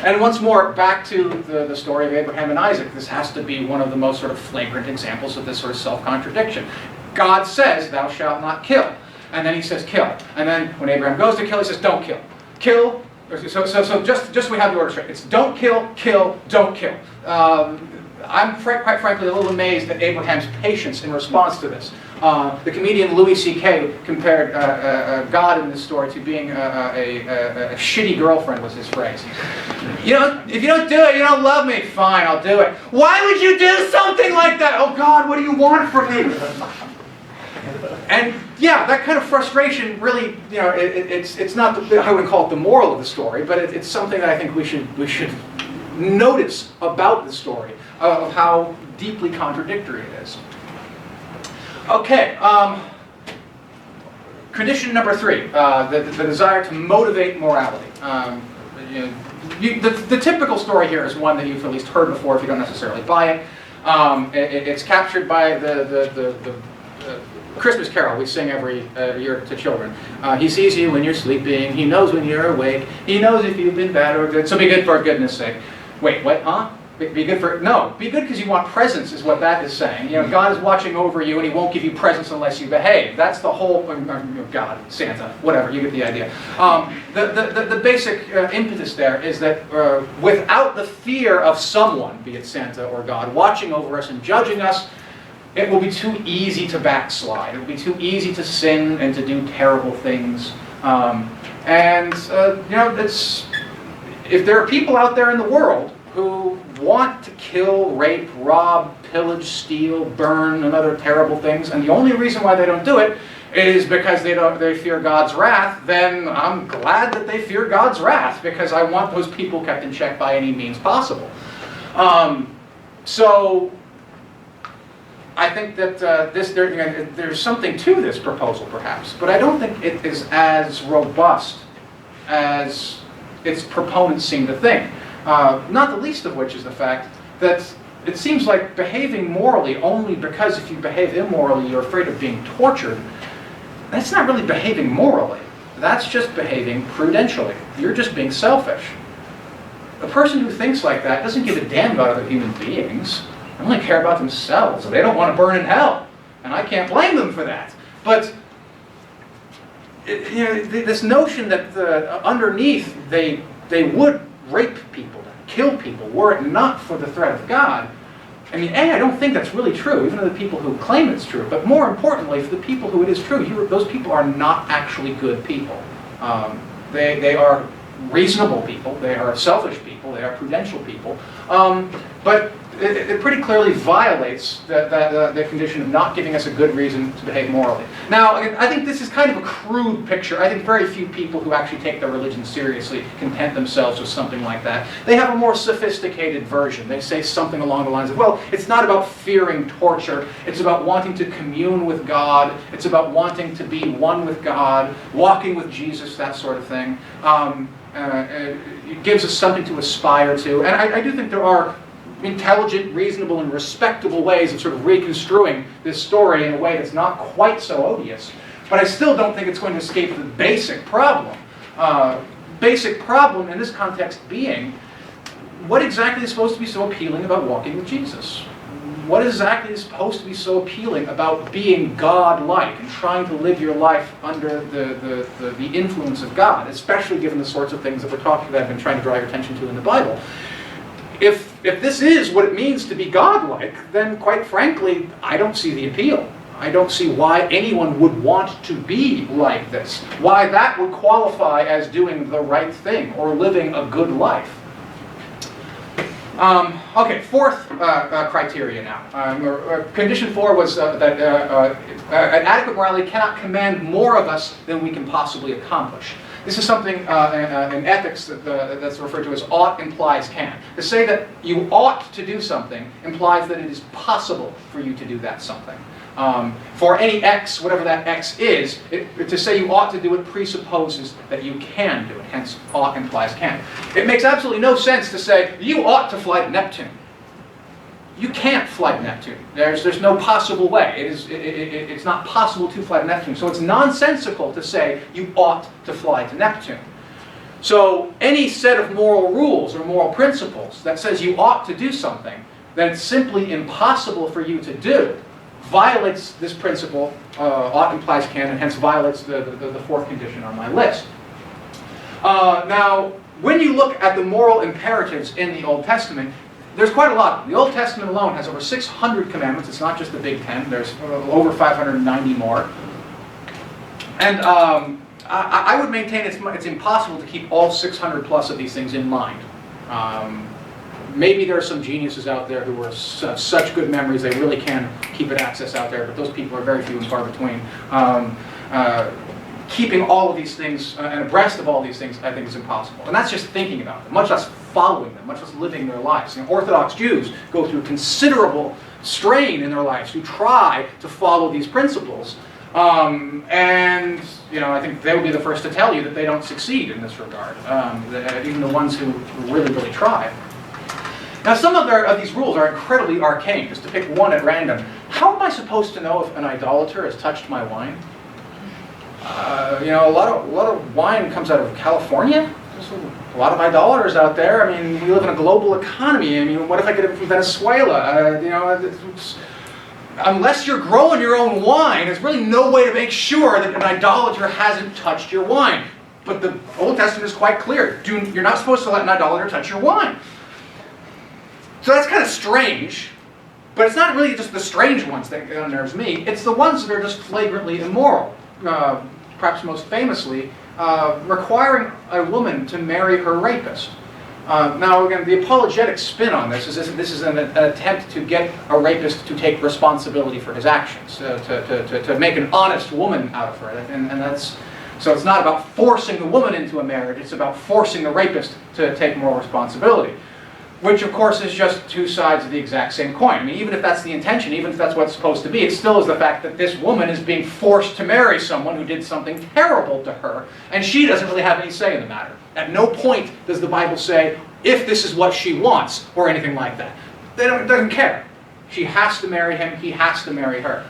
And once more, back to the story of Abraham and Isaac. This has to be one of the most sort of flagrant examples of this sort of self-contradiction. God says, thou shalt not kill. And then he says, kill. And then when Abraham goes to kill, he says, don't kill. Kill. So just we have the order straight. It's don't kill, kill, don't kill. I'm quite frankly a little amazed at Abraham's patience in response to this. The comedian Louis C.K. compared God in this story to being a shitty girlfriend, was his phrase. If you don't do it, you don't love me. Fine, I'll do it. Why would you do something like that? Oh God, what do you want from me? And yeah, that kind of frustration really, it's not, I wouldn't call it the moral of the story, but it's something that I think we should notice about the story, of how deeply contradictory it is. Okay, condition number 3, the desire to motivate morality. The typical story here is one that you've at least heard before if you don't necessarily buy it. It's captured by the Christmas carol we sing every year to children. He sees you when you're sleeping. He knows when you're awake. He knows if you've been bad or good. So be good for goodness sake. Wait, what? Huh? Be good for... No, be good because you want presents is what that is saying. God is watching over you and he won't give you presents unless you behave. That's the whole... God, Santa, whatever, you get the idea. The basic impetus there is that without the fear of someone, be it Santa or God, watching over us and judging us, it will be too easy to backslide. It will be too easy to sin and to do terrible things. It's... If there are people out there in the world who want to kill, rape, rob, pillage, steal, burn, and other terrible things, and the only reason why they don't do it is because they fear God's wrath, then I'm glad that they fear God's wrath, because I want those people kept in check by any means possible. So I think that there's something to this proposal, perhaps, but I don't think it is as robust as its proponents seem to think. Not the least of which is the fact that it seems like behaving morally only because if you behave immorally you're afraid of being tortured, that's not really behaving morally. That's just behaving prudentially. You're just being selfish. A person who thinks like that doesn't give a damn about other human beings. They only care about themselves. They don't want to burn in hell. And I can't blame them for that. But this notion that underneath they would rape people, kill people, were it not for the threat of God. I mean, I don't think that's really true, even to the people who claim it's true. But more importantly, for the people who it is true, those people are not actually good people. They are reasonable people. They are selfish people. They are prudential people. But it pretty clearly violates the condition of not giving us a good reason to behave morally. Now, I think this is kind of a crude picture. I think very few people who actually take their religion seriously content themselves with something like that. They have a more sophisticated version. They say something along the lines of, well, it's not about fearing torture. It's about wanting to commune with God. It's about wanting to be one with God, walking with Jesus, that sort of thing. It gives us something to aspire to. And I do think there are intelligent, reasonable, and respectable ways of sort of reconstruing this story in a way that's not quite so odious. But I still don't think it's going to escape the basic problem. Basic problem in this context being, what exactly is supposed to be so appealing about walking with Jesus? What exactly is supposed to be so appealing about being God-like and trying to live your life under the influence of God, especially given the sorts of things that I've been trying to draw your attention to in the Bible? If this is what it means to be God-like, then quite frankly, I don't see the appeal. I don't see why anyone would want to be like this. Why that would qualify as doing the right thing or living a good life. Okay, fourth criteria now. Condition 4 was that an adequate morality cannot command more of us than we can possibly accomplish. This is something in ethics that's referred to as ought implies can. To say that you ought to do something implies that it is possible for you to do that something. For any X, whatever that X is, to say you ought to do it presupposes that you can do it. Hence, ought implies can. It makes absolutely no sense to say, you ought to fly to Neptune. You can't fly to Neptune. There's no possible way. It's not possible to fly to Neptune. So it's nonsensical to say you ought to fly to Neptune. So any set of moral rules or moral principles that says you ought to do something that it's simply impossible for you to do violates this principle, ought implies can, and hence violates the fourth condition on my list. Now, when you look at the moral imperatives in the Old Testament, there's quite a lot of them. The Old Testament alone has over 600 commandments. It's not just the Big Ten. There's over 590 more. And I would maintain it's impossible to keep all 600 plus of these things in mind. Maybe there are some geniuses out there who are such good memories they really can keep an access out there, but those people are very few and far between. Keeping all of these things and abreast of all these things, I think, is impossible. And that's just thinking about them, much less following them, much less living their lives. You know, Orthodox Jews go through considerable strain in their lives to try to follow these principles. And you know, I think they would be the first to tell you that they don't succeed in this regard, even the ones who really, really try. Now, some of these rules are incredibly arcane. Just to pick one at random, how am I supposed to know if an idolater has touched my wine? You know, a lot of wine comes out of California. There's a lot of idolaters out there. I mean, we live in a global economy. I mean, what if I get it from Venezuela? You know, unless you're growing your own wine, there's really no way to make sure that an idolater hasn't touched your wine. But the Old Testament is quite clear. You're not supposed to let an idolater touch your wine. So that's kind of strange. But it's not really just the strange ones that unnerves me. It's the ones that are just flagrantly immoral. Perhaps most famously, requiring a woman to marry her rapist. Now, again, the apologetic spin on this is an attempt to get a rapist to take responsibility for his actions, to make an honest woman out of her, and that's so it's not about forcing the woman into a marriage; it's about forcing the rapist to take moral responsibility. Which, of course, is just two sides of the exact same coin. I mean, even if that's the intention, even if that's what it's supposed to be, it still is the fact that this woman is being forced to marry someone who did something terrible to her, and she doesn't really have any say in the matter. At no point does the Bible say, if this is what she wants, or anything like that. It doesn't care. She has to marry him, he has to marry her.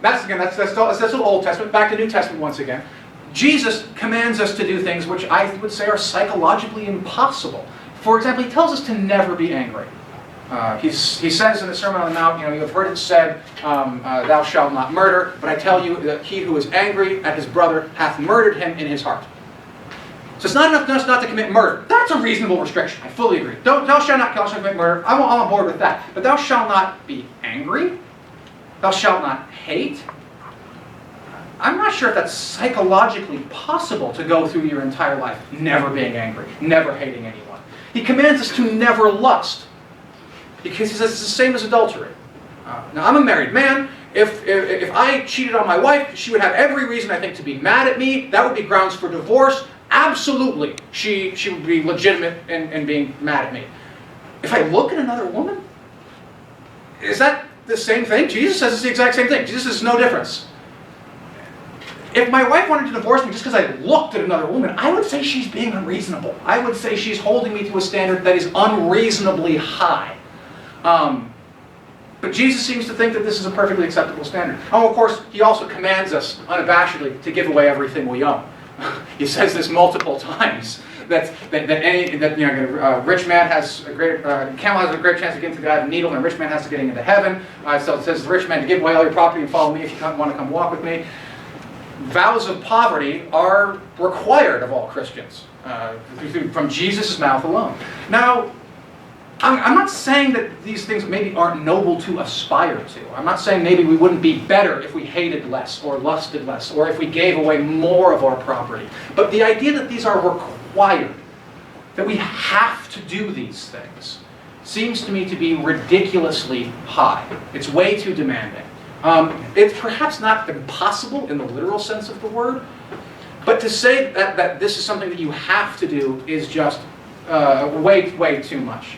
That's the Old Testament. Back to New Testament once again. Jesus commands us to do things which I would say are psychologically impossible. For example, he tells us to never be angry. He says in the Sermon on the Mount, you know, you have heard it said, thou shalt not murder, but I tell you that he who is angry at his brother hath murdered him in his heart. So it's not enough just not to commit murder. That's a reasonable restriction. I fully agree. Thou shalt not kill, thou shalt commit murder. I'm on board with that. But thou shalt not be angry. Thou shalt not hate. I'm not sure if that's psychologically possible to go through your entire life never being angry, never hating anyone. He commands us to never lust, because he says it's the same as adultery. Now, I'm a married man. If I cheated on my wife, she would have every reason, I think, to be mad at me. That would be grounds for divorce. Absolutely, she would be legitimate in being mad at me. If I look at another woman, is that the same thing? Jesus says it's the exact same thing. Jesus says no difference. If my wife wanted to divorce me just because I looked at another woman, I would say she's being unreasonable. I would say she's holding me to a standard that is unreasonably high. But Jesus seems to think that this is a perfectly acceptable standard. Oh, of course, he also commands us unabashedly to give away everything we own. He says this multiple times. That you know, rich man has a great camel has a great chance of getting to the eye of a needle, and a rich man has to get into heaven. So it says the rich man to give away all your property and follow me if you want to come walk with me. Vows of poverty are required of all Christians from Jesus' mouth alone. Now, I'm not saying that these things maybe aren't noble to aspire to. I'm not saying maybe we wouldn't be better if we hated less or lusted less or if we gave away more of our property. But the idea that these are required, that we have to do these things, seems to me to be ridiculously high. It's way too demanding. It's perhaps not impossible in the literal sense of the word, but to say that this is something that you have to do is just way too much.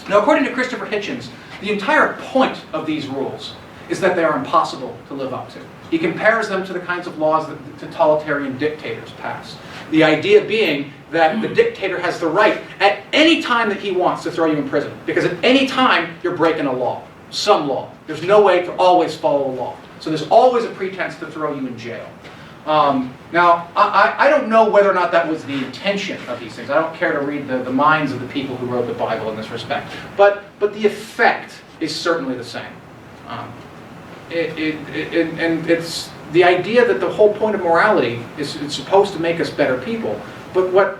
Now, according to Christopher Hitchens, the entire point of these rules is that they are impossible to live up to. He compares them to the kinds of laws that totalitarian dictators pass. The idea being that the dictator has the right at any time that he wants to throw you in prison, because at any time you're breaking a law. Some law. There's no way to always follow a law. So there's always a pretense to throw you in jail. Now, I don't know whether or not that was the intention of these things. I don't care to read the minds of the people who wrote the Bible in this respect. But the effect is certainly the same. And it's the idea that the whole point of morality is it's supposed to make us better people. But what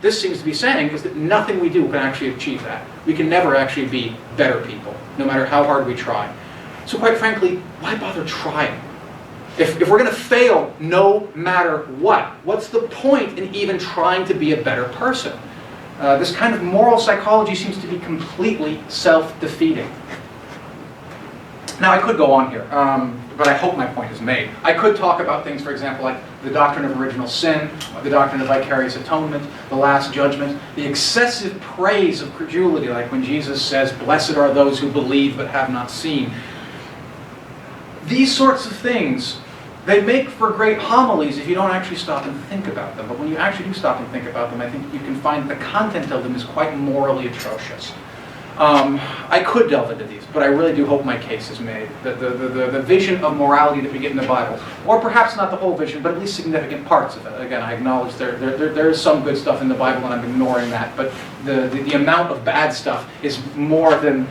this seems to be saying is that nothing we do can actually achieve that. We can never actually be better people, no matter how hard we try. So quite frankly, why bother trying? If we're going to fail no matter what, what's the point in even trying to be a better person? This kind of moral psychology seems to be completely self-defeating. Now, I could go on here, but I hope my point is made. I could talk about things, for example, like the doctrine of original sin, the doctrine of vicarious atonement, the last judgment, the excessive praise of credulity, like when Jesus says, "Blessed are those who believe but have not seen." These sorts of things, they make for great homilies if you don't actually stop and think about them. But when you actually do stop and think about them, I think you can find the content of them is quite morally atrocious. I could delve into these, but I really do hope my case is made. The vision of morality that we get in the Bible, or perhaps not the whole vision, but at least significant parts of it. Again, I acknowledge there is some good stuff in the Bible, and I'm ignoring that. But the amount of bad stuff is more than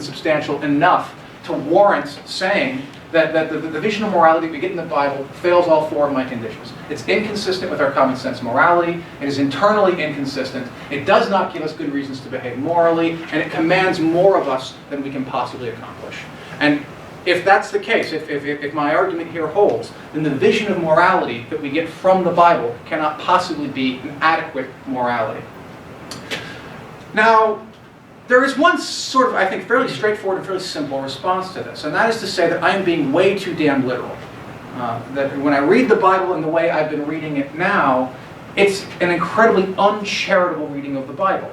substantial enough to warrant saying that the vision of morality we get in the Bible fails all four of my conditions. It's inconsistent with our common sense morality. It is internally inconsistent. It does not give us good reasons to behave morally, and it commands more of us than we can possibly accomplish. And if that's the case, if my argument here holds, then the vision of morality that we get from the Bible cannot possibly be an adequate morality. Now, there is one sort of, I think, fairly straightforward and fairly simple response to this, and that is to say that I am being way too damn literal. That when I read the Bible in the way I've been reading it now, it's an incredibly uncharitable reading of the Bible.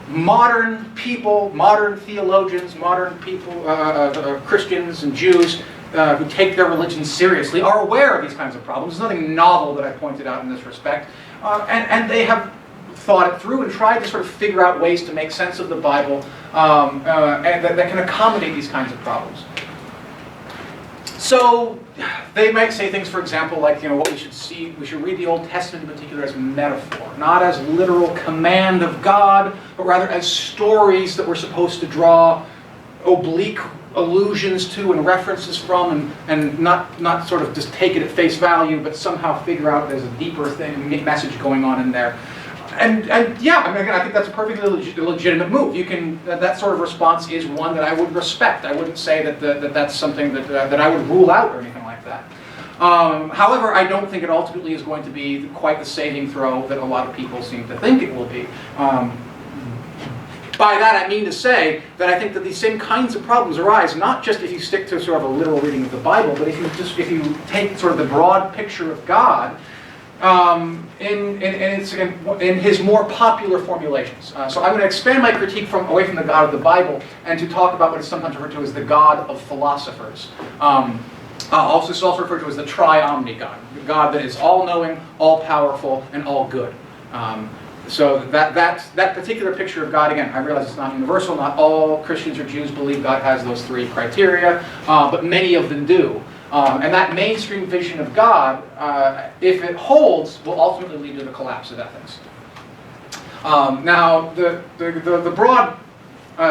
Modern people, modern theologians, modern people, Christians and Jews who take their religion seriously are aware of these kinds of problems. There's nothing novel that I pointed out in this respect, and they have thought it through and tried to sort of figure out ways to make sense of the Bible and that can accommodate these kinds of problems. So they might say things, for example, like, what we should read the Old Testament in particular as metaphor, not as literal command of God, but rather as stories that we're supposed to draw oblique allusions to and references from, and not sort of just take it at face value, but somehow figure out there's a deeper message going on in there. And yeah, I mean, again, I think that's a perfectly legitimate move. That sort of response is one that I would respect. I wouldn't say that that's something that I would rule out or anything like that. However, I don't think it ultimately is going to be quite the saving throw that a lot of people seem to think it will be. By that I mean to say that I think that these same kinds of problems arise not just if you stick to sort of a literal reading of the Bible, but if you take sort of the broad picture of God in his more popular formulations. So I'm going to expand my critique away from the God of the Bible and to talk about what is sometimes referred to as the God of philosophers. It's also referred to as the tri-omni God, the God that is all-knowing, all-powerful, and all-good. So that particular picture of God, again, I realize it's not universal. Not all Christians or Jews believe God has those three criteria, but many of them do. And that mainstream vision of God, if it holds, will ultimately lead to the collapse of ethics. Now, the broad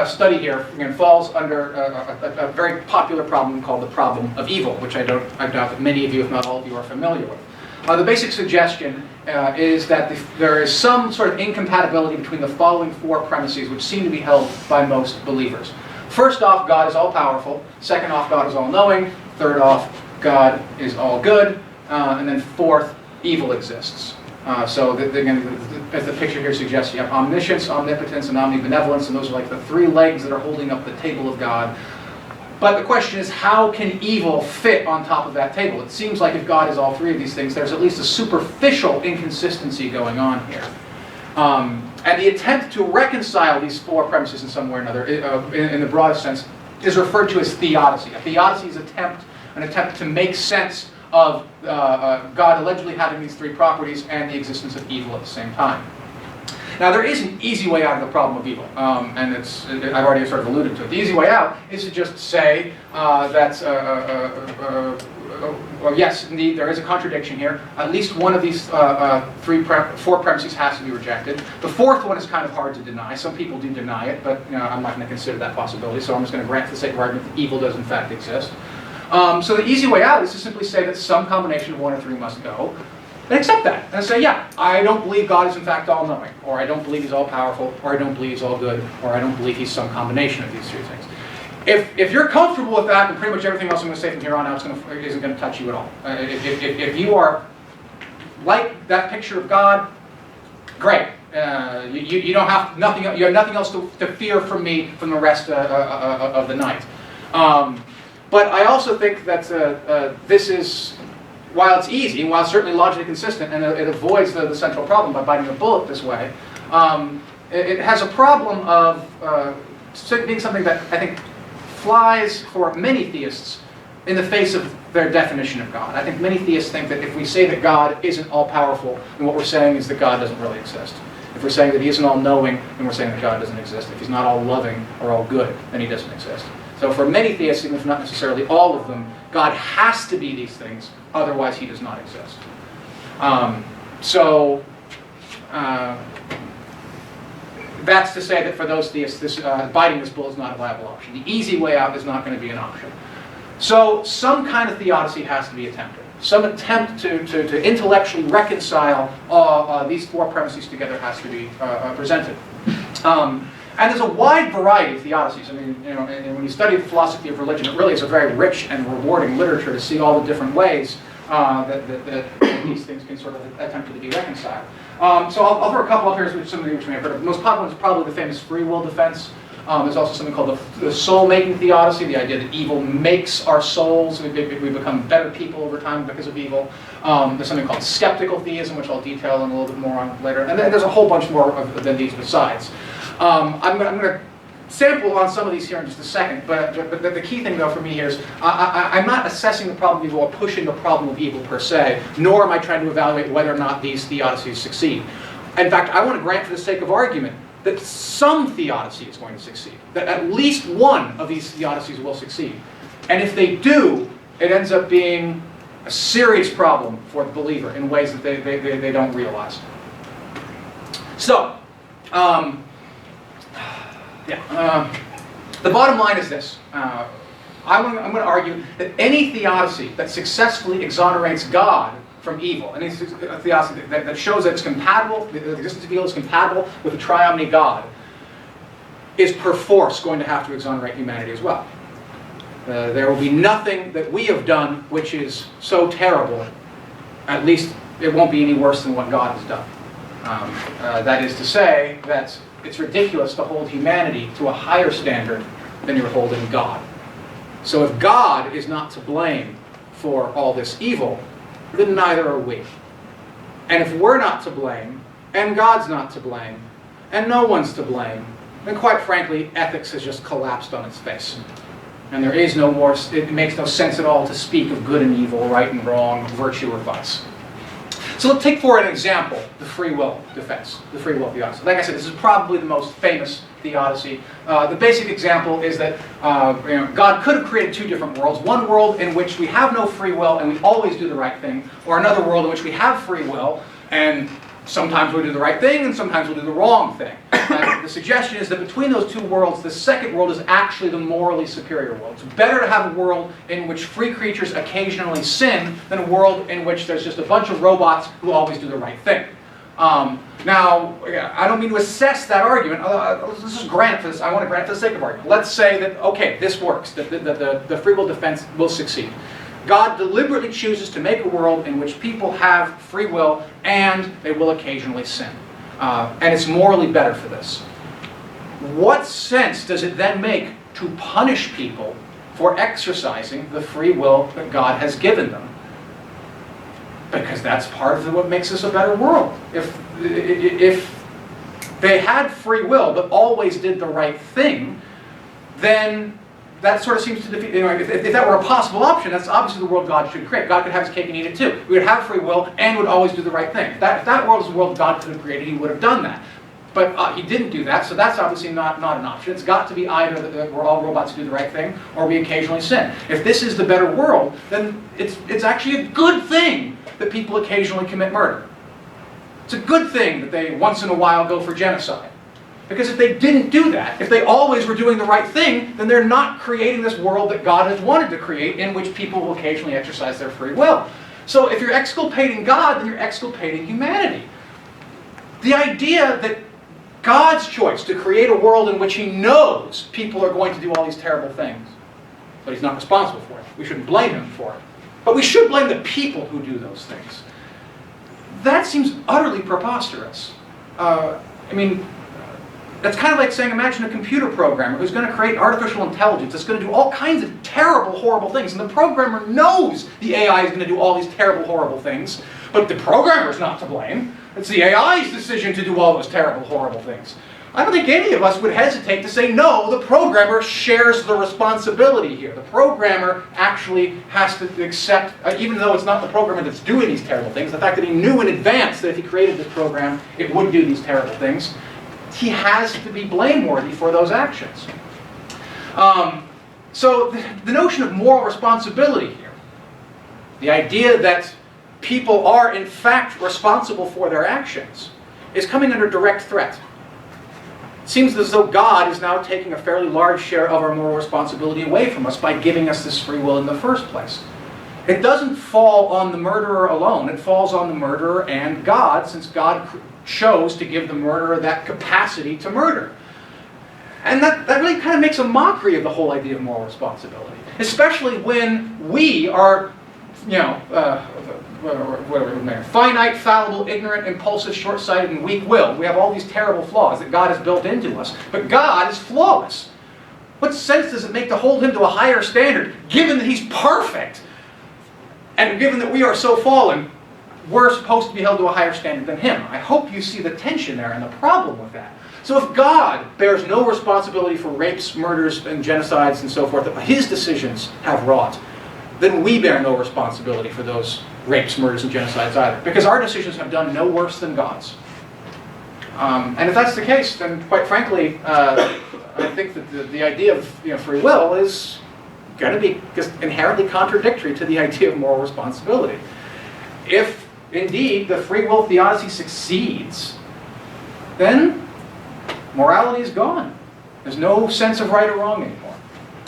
study here again falls under a very popular problem called the problem of evil, which I doubt that many of you, if not all of you, are familiar with. The basic suggestion is that there is some sort of incompatibility between the following four premises, which seem to be held by most believers. First off, God is all-powerful. Second off, God is all-knowing. Third off, God is all-good. And then fourth, evil exists. So again, as the picture here suggests, you have omniscience, omnipotence, and omnibenevolence, and those are like the three legs that are holding up the table of God. But the question is, how can evil fit on top of that table? It seems like if God is all three of these things, there's at least a superficial inconsistency going on here. And the attempt to reconcile these four premises in some way or another, in the broadest sense, is referred to as theodicy. A theodicy is an attempt to make sense of God allegedly having these three properties and the existence of evil at the same time. Now, there is an easy way out of the problem of evil, and I've already sort of alluded to it. The easy way out is to just say that well, yes, indeed, there is a contradiction here. At least one of these four premises has to be rejected. The fourth one is kind of hard to deny. Some people do deny it, but I'm not going to consider that possibility, so I'm just going to grant for the sake of argument that evil does in fact exist. So the easy way out is to simply say that some combination of one or three must go, and accept that. And say, yeah, I don't believe God is in fact all-knowing, or I don't believe he's all-powerful, or I don't believe he's all-good, or I don't believe he's some combination of these three things. If you're comfortable with that, then pretty much everything else I'm going to say from here on out isn't going to touch you at all. If you are like that picture of God, great. You don't have nothing. You have nothing else to fear from me from the rest of the night. But I also think that this is, while it's easy, and while it's certainly logically consistent, and it avoids the central problem by biting a bullet this way, it has a problem of being something that I think flies for many theists in the face of their definition of God. I think many theists think that if we say that God isn't all-powerful, then what we're saying is that God doesn't really exist. If we're saying that he isn't all-knowing, then we're saying that God doesn't exist. If he's not all-loving or all-good, then he doesn't exist. So for many theists, even if not necessarily all of them, God has to be these things, otherwise he does not exist. That's to say that for those theists, biting this bullet is not a viable option. The easy way out is not going to be an option. So some kind of theodicy has to be attempted. Some attempt to intellectually reconcile these four premises together has to be presented. And there's a wide variety of theodicies. I mean, and when you study the philosophy of religion, it really is a very rich and rewarding literature to see all the different ways that these things can sort of attempt to be reconciled. So I'll throw a couple up here, which some of you may have heard of. The most popular is probably the famous free will defense. There's also something called the soul-making theodicy, the idea that evil makes our souls. We become better people over time because of evil. There's something called skeptical theism, which I'll detail in a little bit more on later. And then there's a whole bunch more than these besides. I'm going to sample on some of these here in just a second, but the key thing, though, for me here is I'm not assessing the problem of evil or pushing the problem of evil per se, nor am I trying to evaluate whether or not these theodicies succeed. In fact, I want to grant for the sake of argument that some theodicy is going to succeed, that at least one of these theodicies will succeed. And if they do, it ends up being a serious problem for the believer in ways that they don't realize. So, the bottom line is this. I'm going to argue that any theodicy that successfully exonerates God from evil, any theodicy that shows that it's compatible, the existence of evil is compatible with the triomni God, is per force going to have to exonerate humanity as well. There will be nothing that we have done which is so terrible, at least it won't be any worse than what God has done. That is to say that it's ridiculous to hold humanity to a higher standard than you're holding God. So if God is not to blame for all this evil, then neither are we. And if we're not to blame, and God's not to blame, and no one's to blame, then quite frankly, ethics has just collapsed on its face. And there is no more, it makes no sense at all to speak of good and evil, right and wrong, virtue or vice. So let's take for an example the free will defense, the free will theodicy. Like I said, this is probably the most famous theodicy. The basic example is that God could have created two different worlds. One world in which we have no free will and we always do the right thing, or another world in which we have free will and sometimes we'll do the right thing and sometimes we'll do the wrong thing. The suggestion is that between those two worlds, the second world is actually the morally superior world. It's better to have a world in which free creatures occasionally sin than a world in which there's just a bunch of robots who always do the right thing. Now, I don't mean to assess that argument. Let's just grant for this. I want to grant for the sake of argument. Let's say that, okay, this works, that the free will defense will succeed. God deliberately chooses to make a world in which people have free will and they will occasionally sin. And it's morally better for this. What sense does it then make to punish people for exercising the free will that God has given them? Because that's part of what makes this a better world. If they had free will but always did the right thing, then that sort of seems to defeat, if that were a possible option, that's obviously the world God should create. God could have his cake and eat it too. We would have free will and would always do the right thing. If that world is the world God could have created, he would have done that. But he didn't do that, so that's obviously not an option. It's got to be either that we're all robots who do the right thing, or we occasionally sin. If this is the better world, then it's actually a good thing that people occasionally commit murder. It's a good thing that they once in a while go for genocide. Because if they didn't do that, if they always were doing the right thing, then they're not creating this world that God has wanted to create, in which people will occasionally exercise their free will. So if you're exculpating God, then you're exculpating humanity. The idea that God's choice to create a world in which he knows people are going to do all these terrible things, but he's not responsible for it. We shouldn't blame him for it. But we should blame the people who do those things. That seems utterly preposterous. That's kind of like saying, imagine a computer programmer who's going to create artificial intelligence that's going to do all kinds of terrible, horrible things. And the programmer knows the AI is going to do all these terrible, horrible things. But the programmer's not to blame. It's the AI's decision to do all those terrible, horrible things. I don't think any of us would hesitate to say, no, the programmer shares the responsibility here. The programmer actually has to accept, even though it's not the programmer that's doing these terrible things, the fact that he knew in advance that if he created this program, it would do these terrible things. He has to be blameworthy for those actions. So the notion of moral responsibility here, the idea that people are in fact responsible for their actions, is coming under direct threat. It seems as though God is now taking a fairly large share of our moral responsibility away from us by giving us this free will in the first place. It doesn't fall on the murderer alone. It falls on the murderer and God, since God chose to give the murderer that capacity to murder. And that really kind of makes a mockery of the whole idea of moral responsibility. Especially when we are, finite, fallible, ignorant, impulsive, short-sighted, and weak-willed. We have all these terrible flaws that God has built into us. But God is flawless. What sense does it make to hold him to a higher standard, given that he's perfect? And given that we are so fallen, we're supposed to be held to a higher standard than him. I hope you see the tension there and the problem with that. So if God bears no responsibility for rapes, murders, and genocides and so forth that his decisions have wrought, then we bear no responsibility for those rapes, murders, and genocides either. Because our decisions have done no worse than God's. And if that's the case, then quite frankly, I think that the idea of free will is going to be just inherently contradictory to the idea of moral responsibility. If indeed the free will theodicy succeeds, then morality is gone. There's no sense of right or wrong anymore.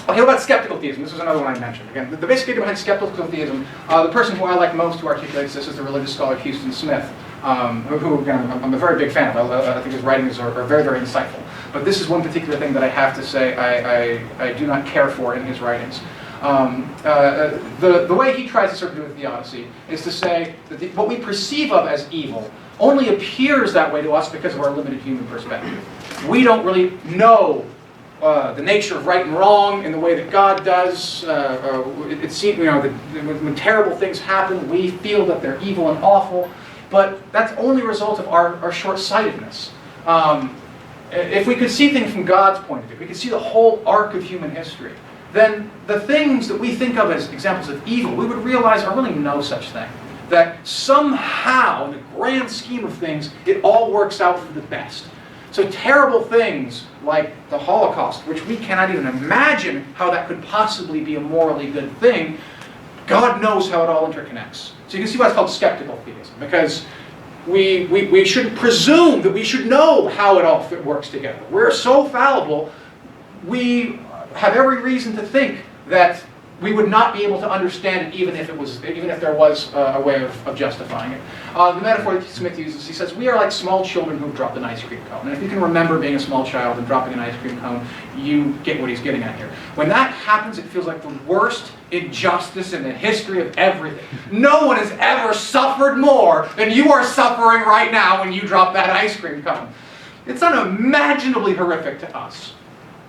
Okay, what about skeptical theism? This was another one I mentioned. Again, the basic idea behind skeptical theism, the person who I like most who articulates this is the religious scholar Houston Smith, who again, I'm a very big fan of. I think his writings are very, very insightful. But this is one particular thing that I have to say I do not care for in his writings. The way he tries to sort of do with theodicy is to say that what we perceive of as evil only appears that way to us because of our limited human perspective. We don't really know the nature of right and wrong in the way that God does. It seems, when terrible things happen, we feel that they're evil and awful, but that's only a result of our short-sightedness. If we could see things from God's point of view, we could see the whole arc of human history, then the things that we think of as examples of evil, we would realize are really no such thing. That somehow, in the grand scheme of things, it all works out for the best. So terrible things like the Holocaust, which we cannot even imagine how that could possibly be a morally good thing, God knows how it all interconnects. So you can see why it's called skeptical theism, because we shouldn't presume that we should know how it all works together. We're so fallible, we have every reason to think that we would not be able to understand it even if there was a way of justifying it. The metaphor that Smith uses, he says, we are like small children who've dropped an ice cream cone. And if you can remember being a small child and dropping an ice cream cone, you get what he's getting at here. When that happens, it feels like the worst injustice in the history of everything. No one has ever suffered more than you are suffering right now when you drop that ice cream cone. It's unimaginably horrific to us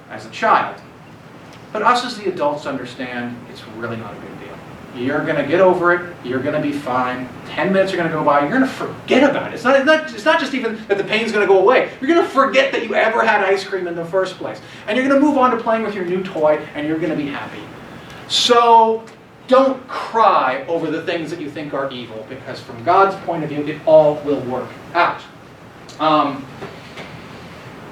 as a child. But us as the adults understand it's really not a big deal. You're going to get over it. You're going to be fine. 10 minutes are going to go by. You're going to forget about it. It's not just even that the pain's going to go away. You're going to forget that you ever had ice cream in the first place. And you're going to move on to playing with your new toy, and you're going to be happy. So don't cry over the things that you think are evil, because from God's point of view, it all will work out.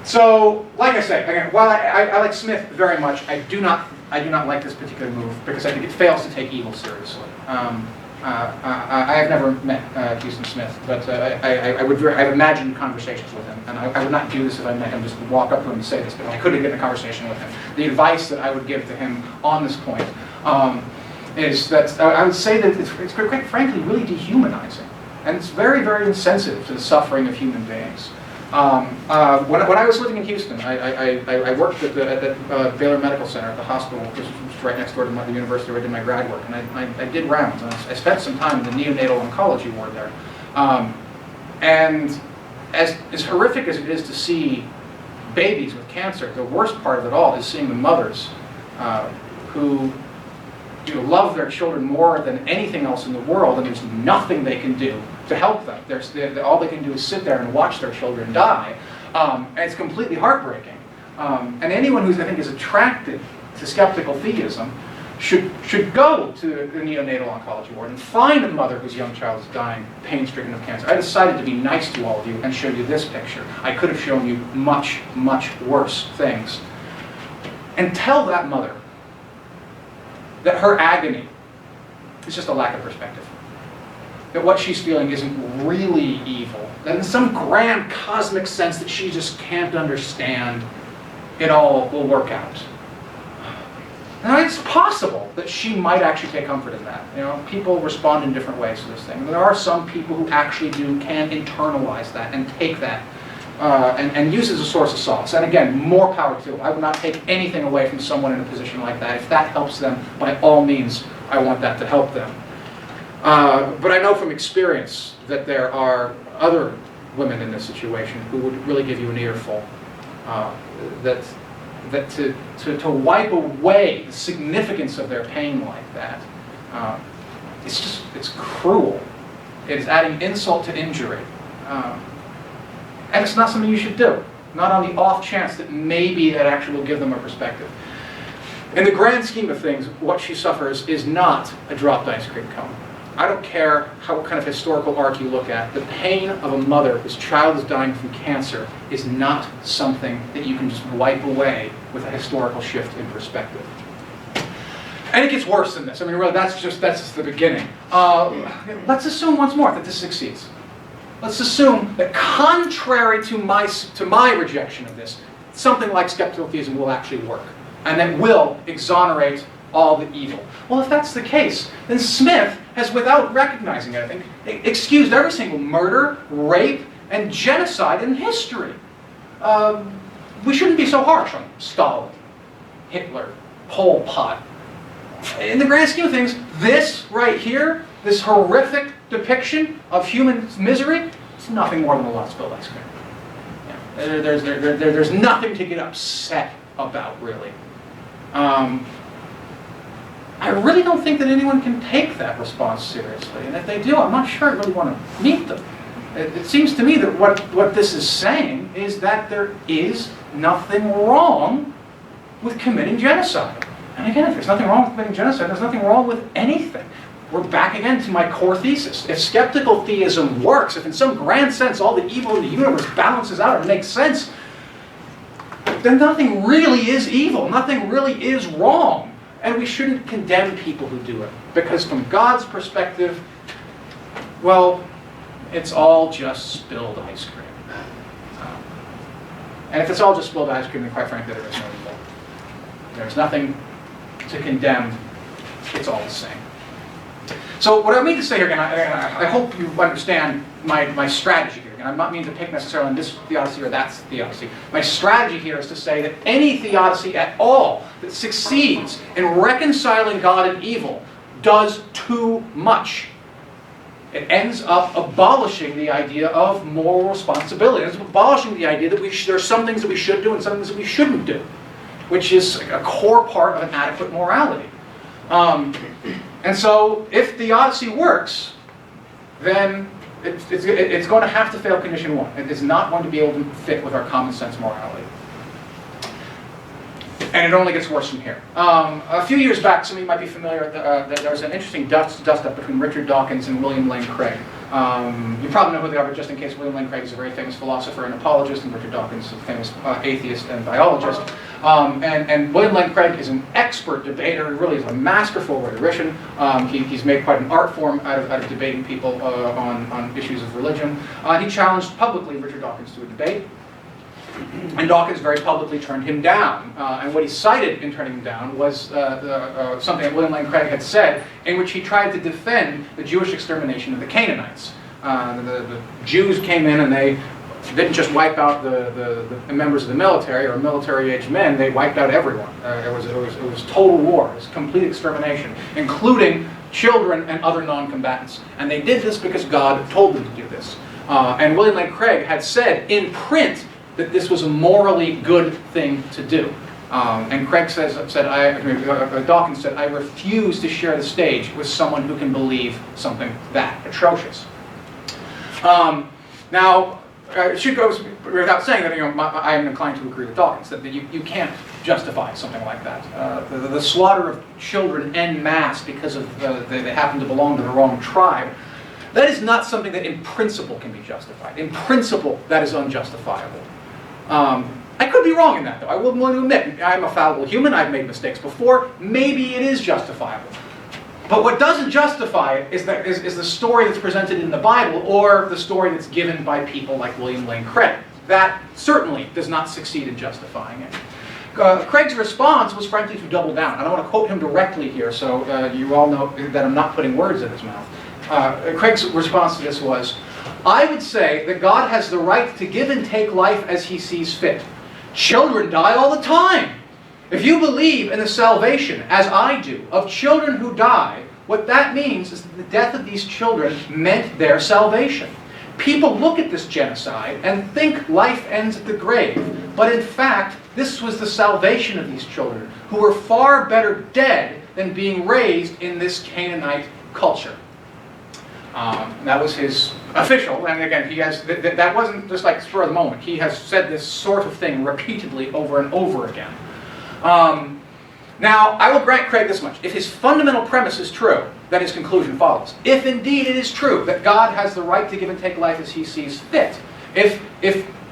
So, like I say, again, while I like Smith very much, I do not like this particular move because I think it fails to take evil seriously. I have never met Houston Smith, but I've imagined conversations with him, and I would not do this if I met him, just walk up to him and say this, but I couldn't get in a conversation with him. The advice that I would give to him on this point is that I would say that it's quite frankly really dehumanizing, and it's very, very insensitive to the suffering of human beings. When I was living in Houston, I worked at the Baylor Medical Center at the hospital, which was right next door to the university where I did my grad work, and I did rounds, and I spent some time in the neonatal oncology ward there. And as horrific as it is to see babies with cancer, the worst part of it all is seeing the mothers who love their children more than anything else in the world, and there's nothing they can do to help them. All they can do is sit there and watch their children die, and it's completely heartbreaking. And anyone who I think is attracted to skeptical theism should go to the neonatal oncology ward and find a mother whose young child is dying, pain-stricken of cancer. I decided to be nice to all of you and show you this picture. I could have shown you much, much worse things. And tell that mother that her agony is just a lack of perspective. That what she's feeling isn't really evil. That in some grand cosmic sense that she just can't understand, it all will work out. Now it's possible that she might actually take comfort in that. People respond in different ways to this thing. There are some people who actually can internalize that and take that and use it as a source of solace. And again, more power to them. I would not take anything away from someone in a position like that. If that helps them, by all means, I want that to help them. But I know from experience that there are other women in this situation who would really give you an earful. That to wipe away the significance of their pain like that, it's cruel. It is adding insult to injury. And it's not something you should do. Not on the off chance that maybe that actually will give them a perspective. In the grand scheme of things, what she suffers is not a dropped ice cream cone. I don't care what kind of historical arc you look at. The pain of a mother whose child is dying from cancer is not something that you can just wipe away with a historical shift in perspective. And it gets worse than this. I mean, really, that's just the beginning. Let's assume once more that this succeeds. Let's assume that contrary to my rejection of this, something like skeptical theism will actually work, and that will exonerate all the evil. Well, if that's the case, then Smith has, without recognizing it, I think, excused every single murder, rape, and genocide in history. We shouldn't be so harsh on Stalin, Hitler, Pol Pot. In the grand scheme of things, this right here, this horrific depiction of human misery, it's nothing more than a lot of spilled ice cream. Yeah. There's nothing to get upset about, really. I really don't think that anyone can take that response seriously, and if they do, I'm not sure I really want to meet them. It seems to me that what this is saying is that there is nothing wrong with committing genocide. And again, if there's nothing wrong with committing genocide, there's nothing wrong with anything. We're back again to my core thesis. If skeptical theism works, if in some grand sense all the evil in the universe balances out and makes sense, then nothing really is evil, nothing really is wrong. And we shouldn't condemn people who do it. Because from God's perspective, well, it's all just spilled ice cream. And if it's all just spilled ice cream, then quite frankly, there is no evil. There's nothing to condemn. It's all the same. So what I mean to say here, again, I hope you understand my strategy here. Again, I'm not meaning to pick necessarily on this theodicy or that theodicy. My strategy here is to say that any theodicy at all that succeeds in reconciling God and evil does too much. It ends up abolishing the idea of moral responsibility. It ends up abolishing the idea that there are some things that we should do and some things that we shouldn't do, which is a core part of an adequate morality. And so, if theodicy works, then it's going to have to fail condition one. It is not going to be able to fit with our common sense morality. And it only gets worse from here. A few years back, some of you might be familiar that there was an interesting dust-up between Richard Dawkins and William Lane Craig. You probably know who they are, but just in case, William Lane Craig is a very famous philosopher and apologist, and Richard Dawkins is a famous atheist and biologist. And William Lane Craig is an expert debater. He really is a masterful rhetorician. He's made quite an art form out of debating people on issues of religion. He challenged publicly Richard Dawkins to a debate. And Dawkins very publicly turned him down. And what he cited in turning him down was something that William Lane Craig had said, in which he tried to defend the Jewish extermination of the Canaanites. The Jews came in and they didn't just wipe out the members of the military or military-aged men, they wiped out everyone. It was total war, it was complete extermination, including children and other non-combatants. And they did this because God told them to do this. And William Lane Craig had said in print that this was a morally good thing to do. And Craig Dawkins said, I refuse to share the stage with someone who can believe something that atrocious. Now, it should go without saying that I am inclined to agree with Dawkins, that you can't justify something like that. The slaughter of children en masse because of they happen to belong to the wrong tribe, that is not something that in principle can be justified. In principle, that is unjustifiable. I could be wrong in that, though. I will want to admit, I'm a fallible human. I've made mistakes before. Maybe it is justifiable. But what doesn't justify it is the story that's presented in the Bible or the story that's given by people like William Lane Craig. That certainly does not succeed in justifying it. Craig's response was frankly to double down. I don't want to quote him directly here, so you all know that I'm not putting words in his mouth. Craig's response to this was, I would say that God has the right to give and take life as he sees fit. Children die all the time. If you believe in the salvation, as I do, of children who die, what that means is that the death of these children meant their salvation. People look at this genocide and think life ends at the grave. But in fact, this was the salvation of these children, who were far better dead than being raised in this Canaanite culture. That was his official, and again, he has that wasn't just like spur of the moment. He has said this sort of thing repeatedly over and over again. Now, I will grant Craig this much. If his fundamental premise is true, then his conclusion follows. If indeed it is true that God has the right to give and take life as he sees fit, if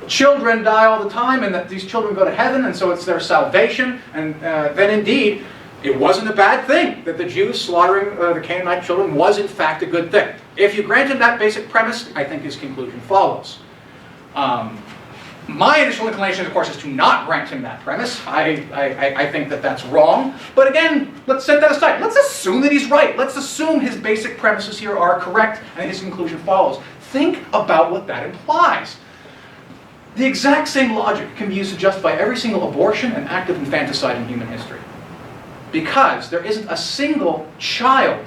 children die all the time and that these children go to heaven and so it's their salvation, and then indeed it wasn't a bad thing that the Jews slaughtering the Canaanite children was in fact a good thing. If you grant him that basic premise, I think his conclusion follows. My initial inclination, of course, is to not grant him that premise. I think that that's wrong. But again, let's set that aside. Let's assume that he's right. Let's assume his basic premises here are correct and his conclusion follows. Think about what that implies. The exact same logic can be used to justify every single abortion and act of infanticide in human history. Because there isn't a single child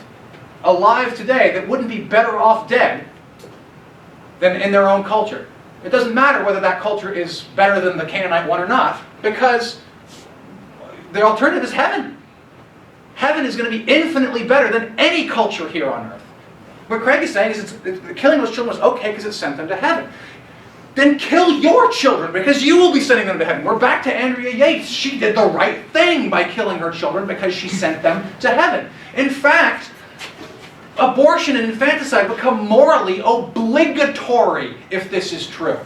alive today that wouldn't be better off dead than in their own culture. It doesn't matter whether that culture is better than the Canaanite one or not, because the alternative is heaven. Heaven is going to be infinitely better than any culture here on earth. What Craig is saying is killing those children was okay because it sent them to heaven. Then kill your children, because you will be sending them to heaven. We're back to Andrea Yates. She did the right thing by killing her children because she sent them to heaven. In fact, abortion and infanticide become morally obligatory if this is true.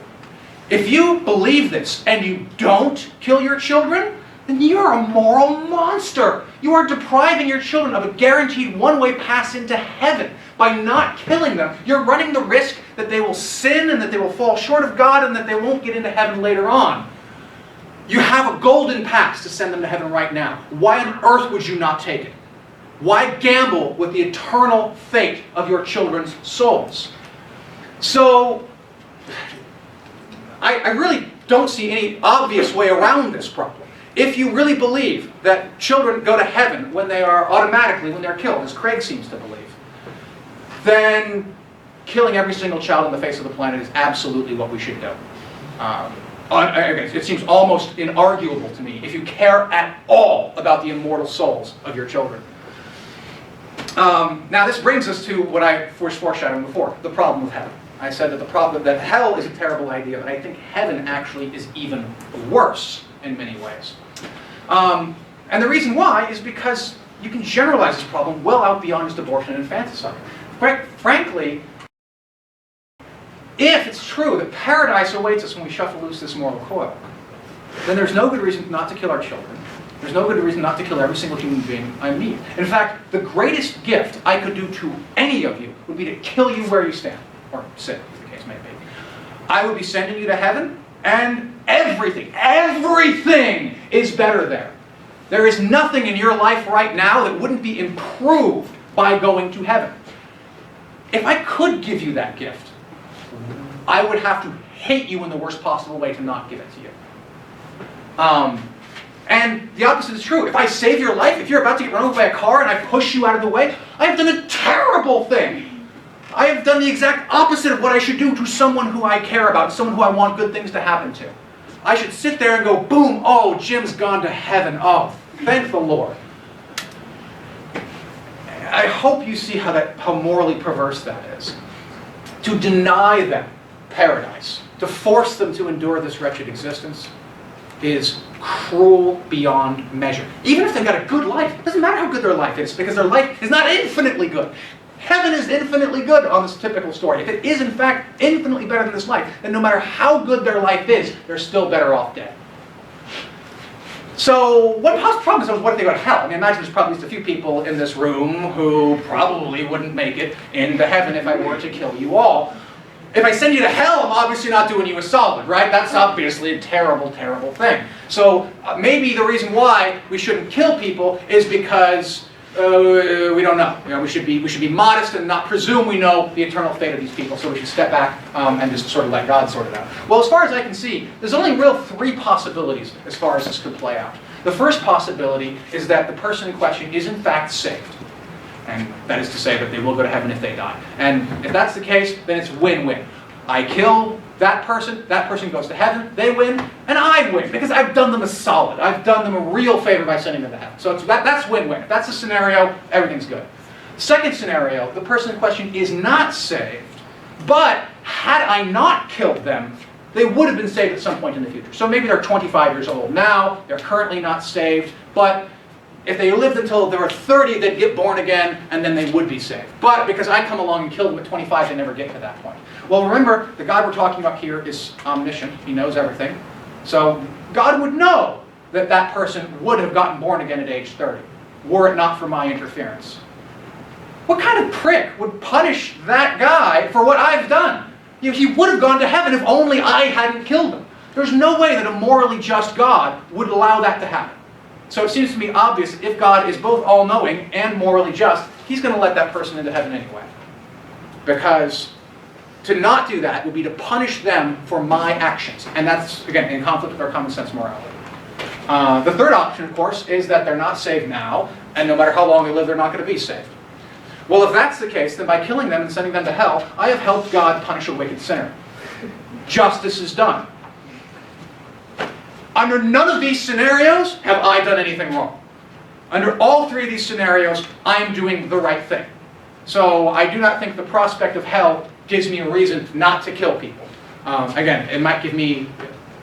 If you believe this and you don't kill your children, then you're a moral monster. You are depriving your children of a guaranteed one-way pass into heaven. By not killing them, you're running the risk that they will sin and that they will fall short of God and that they won't get into heaven later on. You have a golden pass to send them to heaven right now. Why on earth would you not take it? Why gamble with the eternal fate of your children's souls? So, I really don't see any obvious way around this problem. If you really believe that children go to heaven when they are automatically, when they're killed, as Craig seems to believe, then killing every single child on the face of the planet is absolutely what we should do. It seems almost inarguable to me if you care at all about the immortal souls of your children. Now this brings us to what I was foreshadowing before, the problem with heaven. I said that hell is a terrible idea, but I think heaven actually is even worse in many ways. And the reason why is because you can generalize this problem well out beyond just abortion and infanticide. Frankly, if it's true that paradise awaits us when we shuffle loose this mortal coil, then there's no good reason not to kill our children. There's no good reason not to kill every single human being I meet. In fact, the greatest gift I could do to any of you would be to kill you where you stand, or sit, as the case may be. I would be sending you to heaven, and everything is better there. There is nothing in your life right now that wouldn't be improved by going to heaven. If I could give you that gift, I would have to hate you in the worst possible way to not give it to you. And the opposite is true. If I save your life, if you're about to get run over by a car and I push you out of the way, I have done a terrible thing. I have done the exact opposite of what I should do to someone who I care about, someone who I want good things to happen to. I should sit there and go, boom, oh, Jim's gone to heaven. Oh, thank the Lord. I hope you see how morally perverse that is. To deny them paradise, to force them to endure this wretched existence, is cruel beyond measure. Even if they've got a good life, it doesn't matter how good their life is, because their life is not infinitely good. Heaven is infinitely good on this typical story. If it is, in fact, infinitely better than this life, then no matter how good their life is, they're still better off dead. So, one possible problem is, what if they go to hell? I mean, imagine there's probably just a few people in this room who probably wouldn't make it into heaven if I were to kill you all. If I send you to hell, I'm obviously not doing you a solid, right? That's obviously a terrible, terrible thing. So maybe the reason why we shouldn't kill people is because we don't know. You know, we should be modest and not presume we know the eternal fate of these people. So we should step back and just sort of let God sort it out. Well, as far as I can see, there's only real three possibilities as far as this could play out. The first possibility is that the person in question is in fact saved. And that is to say that they will go to heaven if they die. And if that's the case, then it's win-win. I kill that person goes to heaven, they win, and I win, because I've done them a solid. I've done them a real favor by sending them to heaven. So that's win-win. If that's the scenario, everything's good. Second scenario, the person in question is not saved, but had I not killed them, they would have been saved at some point in the future. So maybe they're 25 years old now, they're currently not saved, but if they lived until they were 30, they'd get born again, and then they would be saved. But because I come along and kill them at 25, they never get to that point. Well, remember, the God we're talking about here is omniscient. He knows everything. So God would know that that person would have gotten born again at age 30, were it not for my interference. What kind of prick would punish that guy for what I've done? You know, he would have gone to heaven if only I hadn't killed him. There's no way that a morally just God would allow that to happen. So it seems to me obvious that if God is both all-knowing and morally just, he's going to let that person into heaven anyway. Because to not do that would be to punish them for my actions. And that's, again, in conflict with our common sense morality. The third option, of course, is that they're not saved now, and no matter how long they live, they're not going to be saved. Well, if that's the case, then by killing them and sending them to hell, I have helped God punish a wicked sinner. Justice is done. Under none of these scenarios have I done anything wrong. Under all three of these scenarios, I am doing the right thing. So I do not think the prospect of hell gives me a reason not to kill people. Again, it might give me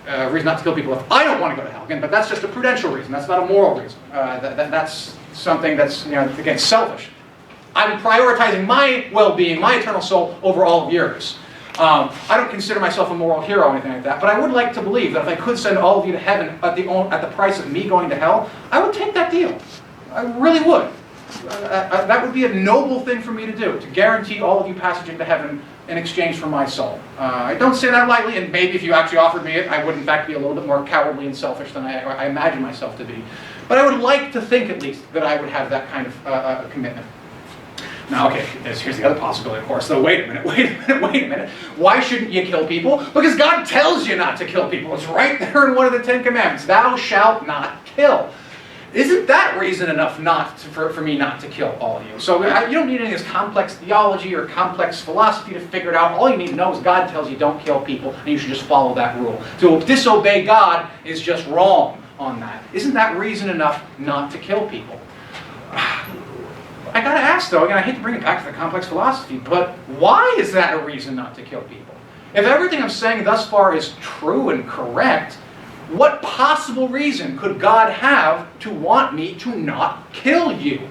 a reason not to kill people if I don't want to go to hell. Again, but that's just a prudential reason. That's not a moral reason. That's something that's, again, selfish. I'm prioritizing my well-being, my eternal soul, over all of yours. I don't consider myself a moral hero or anything like that, but I would like to believe that if I could send all of you to heaven at the price of me going to hell, I would take that deal. I really would. That would be a noble thing for me to do, to guarantee all of you passage into heaven in exchange for my soul. I don't say that lightly, and maybe if you actually offered me it, I would in fact be a little bit more cowardly and selfish than I imagine myself to be. But I would like to think at least that I would have that kind of commitment. Now, okay, here's the other possibility, of course. So wait a minute. Why shouldn't you kill people? Because God tells you not to kill people. It's right there in one of the 10 Commandments. Thou shalt not kill. Isn't that reason enough for me not to kill all of you? So you don't need any of this complex theology or complex philosophy to figure it out. All you need to know is God tells you don't kill people, and you should just follow that rule. To disobey God is just wrong on that. Isn't that reason enough not to kill people? I gotta ask though, again, I hate to bring it back to the complex philosophy, but why is that a reason not to kill people? If everything I'm saying thus far is true and correct, what possible reason could God have to want me to not kill you?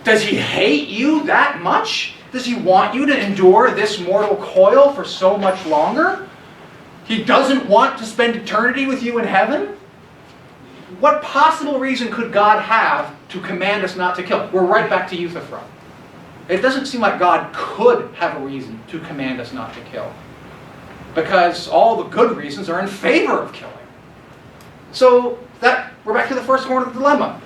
Does he hate you that much? Does he want you to endure this mortal coil for so much longer? He doesn't want to spend eternity with you in heaven? What possible reason could God have to command us not to kill? We're right back to Euthyphro. It doesn't seem like God could have a reason to command us not to kill, because all the good reasons are in favor of killing. So we're back to the first point of the dilemma.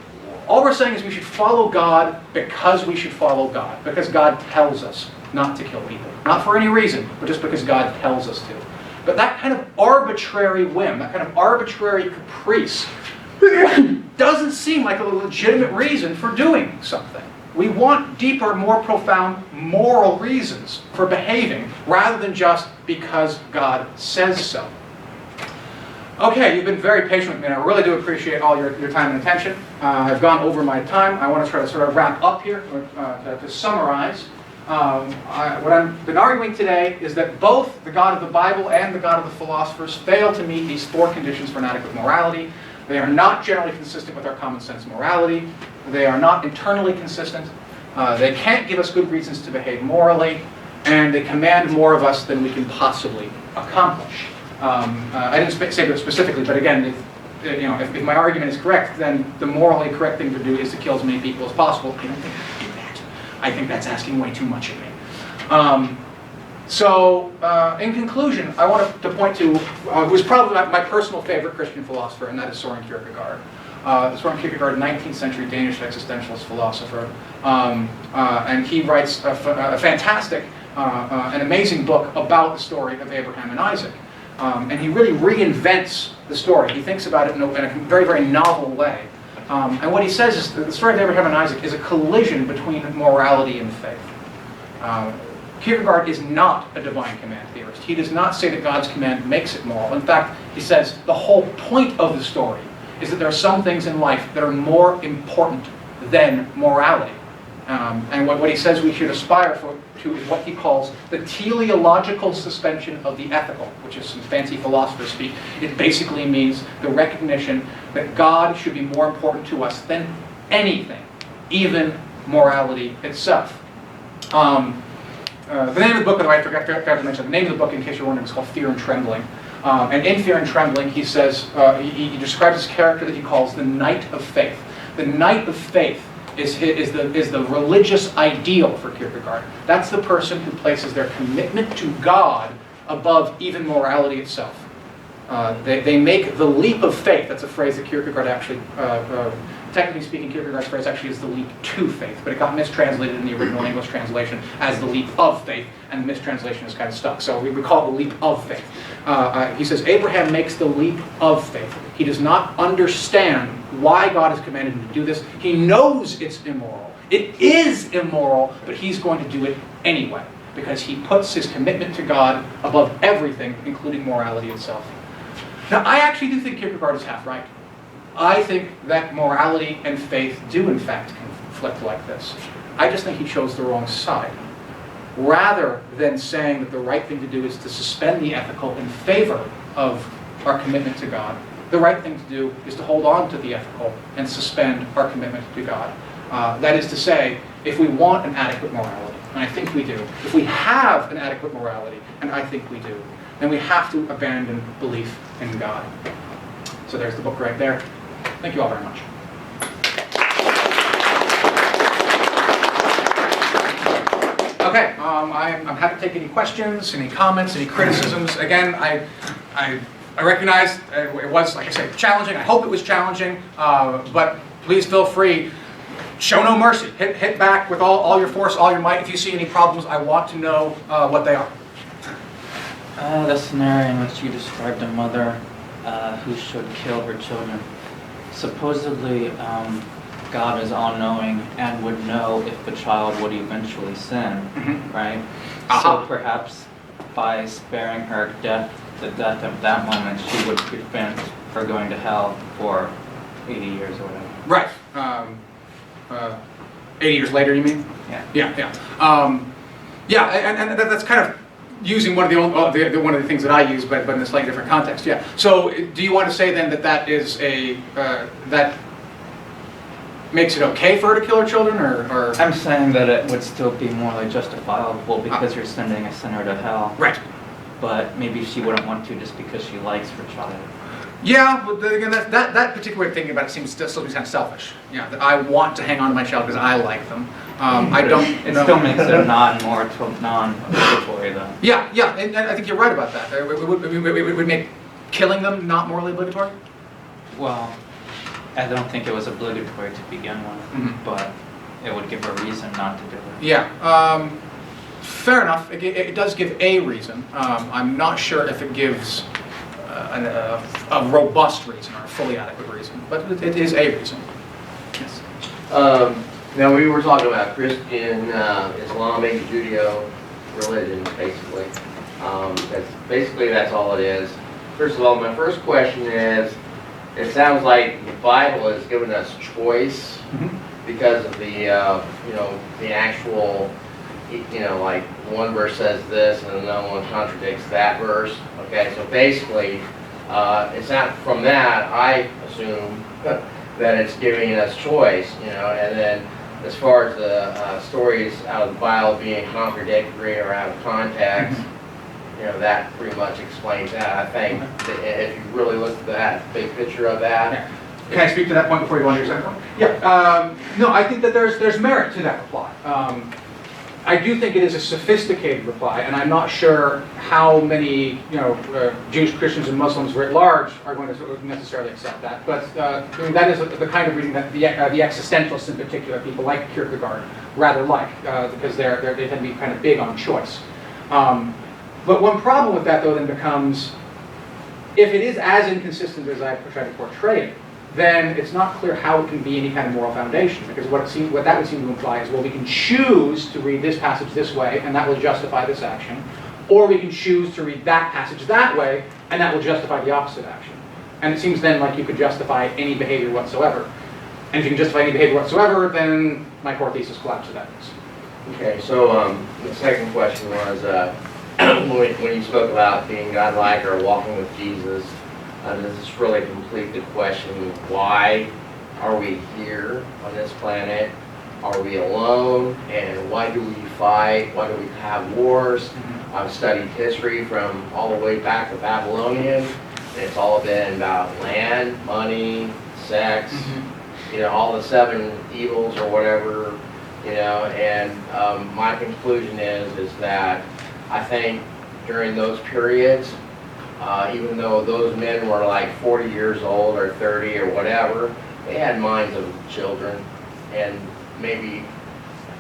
All we're saying is we should follow God because we should follow God, because God tells us not to kill people. Not for any reason, but just because God tells us to. But that kind of arbitrary whim, that kind of arbitrary caprice, doesn't seem like a legitimate reason for doing something. We want deeper, more profound moral reasons for behaving, rather than just because God says so. Okay, you've been very patient with me, and I really do appreciate all your time and attention. I've gone over my time. I want to try to sort of wrap up here, to summarize. What I've been arguing today is that both the God of the Bible and the God of the philosophers fail to meet these four conditions for an adequate morality. They are not generally consistent with our common sense morality. They are not internally consistent. They can't give us good reasons to behave morally, and they command more of us than we can possibly accomplish. I didn't say that specifically, but again, if my argument is correct, then the morally correct thing to do is to kill as many people as possible. I don't think I can do that. I think that's asking way too much of me. In conclusion, I want to point to who's probably my personal favorite Christian philosopher, and that is Søren Kierkegaard. Søren Kierkegaard, 19th century Danish existentialist philosopher, and he writes a fantastic, an amazing book about the story of Abraham and Isaac. And he really reinvents the story. He thinks about it in a very, very novel way. And what he says is that the story of Abraham and Isaac is a collision between morality and faith. Kierkegaard is not a divine command theorist. He does not say that God's command makes it moral. In fact, he says the whole point of the story is that there are some things in life that are more important than morality. And what he says we should aspire to is what he calls the teleological suspension of the ethical, which is some fancy philosopher speak. It basically means the recognition that God should be more important to us than anything, even morality itself. The name of the book, by the way, I forgot to mention, the name of the book, in case you're wondering, is called Fear and Trembling. And in Fear and Trembling, he says, he describes this character that he calls the Knight of Faith. The Knight of Faith is the religious ideal for Kierkegaard. That's the person who places their commitment to God above even morality itself. They make the leap of faith. That's a phrase that Kierkegaard actually, technically speaking, Kierkegaard's phrase actually is the leap to faith, but it got mistranslated in the original English translation as the leap of faith, and the mistranslation is kind of stuck. So we call it the leap of faith. He says Abraham makes the leap of faith. He does not understand why God has commanded him to do this. He knows it's immoral. It is immoral, but he's going to do it anyway, because he puts his commitment to God above everything, including morality itself. Now, I actually do think Kierkegaard is half right. I think that morality and faith do, in fact, conflict like this. I just think he chose the wrong side. Rather than saying that the right thing to do is to suspend the ethical in favor of our commitment to God, the right thing to do is to hold on to the ethical and suspend our commitment to God. That is to say, if we want an adequate morality, and I think we do, if we have an adequate morality, and I think we do, then we have to abandon belief in God. So there's the book right there. Thank you all very much. Okay, I'm happy to take any questions, any comments, any criticisms. Again, I recognize it was, like I said, challenging. I hope it was challenging, but please feel free. Show no mercy. Hit back with all your force, all your might. If you see any problems, I want to know what they are. The scenario in which you described a mother who should kill her children. Supposedly, God is all-knowing and would know if the child would eventually sin, right? So perhaps by sparing her the death of that moment, she would prevent her going to hell for 80 years or whatever. Right. 80 years later, you mean? Yeah. Yeah. And that's kind of using one of the things that I use, but in a slightly different context. Yeah. So, do you want to say then that is a that makes it okay for her to kill her children, or? I'm saying that it would still be morally justifiable because you're sending a sinner to hell. Right. But maybe she wouldn't want to just because she likes her child. Yeah, but then again, that particular way of thinking about it seems still kind of selfish. Yeah, that I want to hang on to my child because I like them. I don't. It still makes it non-obligatory though. Yeah, and I think you're right about that. It would make killing them not morally obligatory. Well, I don't think it was obligatory to begin with, but it would give a reason not to do it. Yeah, fair enough. It does give a reason. I'm not sure if it gives a robust reason or a fully adequate reason, but it is a reason. Yes. Now we were talking about Christian, Islamic, Judeo religion, basically. That's all it is. First of all, my first question is, it sounds like the Bible has given us choice because of the, the actual, like one verse says this and another one contradicts that verse. Okay, so basically, it's not from that, I assume, that it's giving us choice, and then as far as the stories out of the Bible being contradictory or out of context, that pretty much explains that. I think that if you really look at that big picture of that. Yeah. Can I speak to that point before you go on to your second point? Yeah. No, I think that there's merit to that reply. I do think it is a sophisticated reply, and I'm not sure how many Jews, Christians, and Muslims writ large are going to necessarily accept that. But that is the kind of reading that the existentialists in particular, people like Kierkegaard, rather like, because they tend to be kind of big on choice. But one problem with that, though, then becomes, if it is as inconsistent as I try to portray it, then it's not clear how it can be any kind of moral foundation, because what that would seem to imply is, well, we can choose to read this passage this way, and that will justify this action, or we can choose to read that passage that way, and that will justify the opposite action. And it seems then like you could justify any behavior whatsoever. And if you can justify any behavior whatsoever, then my core thesis collapses at this. Okay, so the second question was, when you spoke about being godlike or walking with Jesus, does this really complete the question, why are we here on this planet? Are we alone? And why do we fight? Why do we have wars? I've studied history from all the way back to Babylonian, and it's all been about land, money, sex, all the 7 evils or whatever, and my conclusion is that I think during those periods, even though those men were like 40 years old or 30 or whatever, they had minds of children, and maybe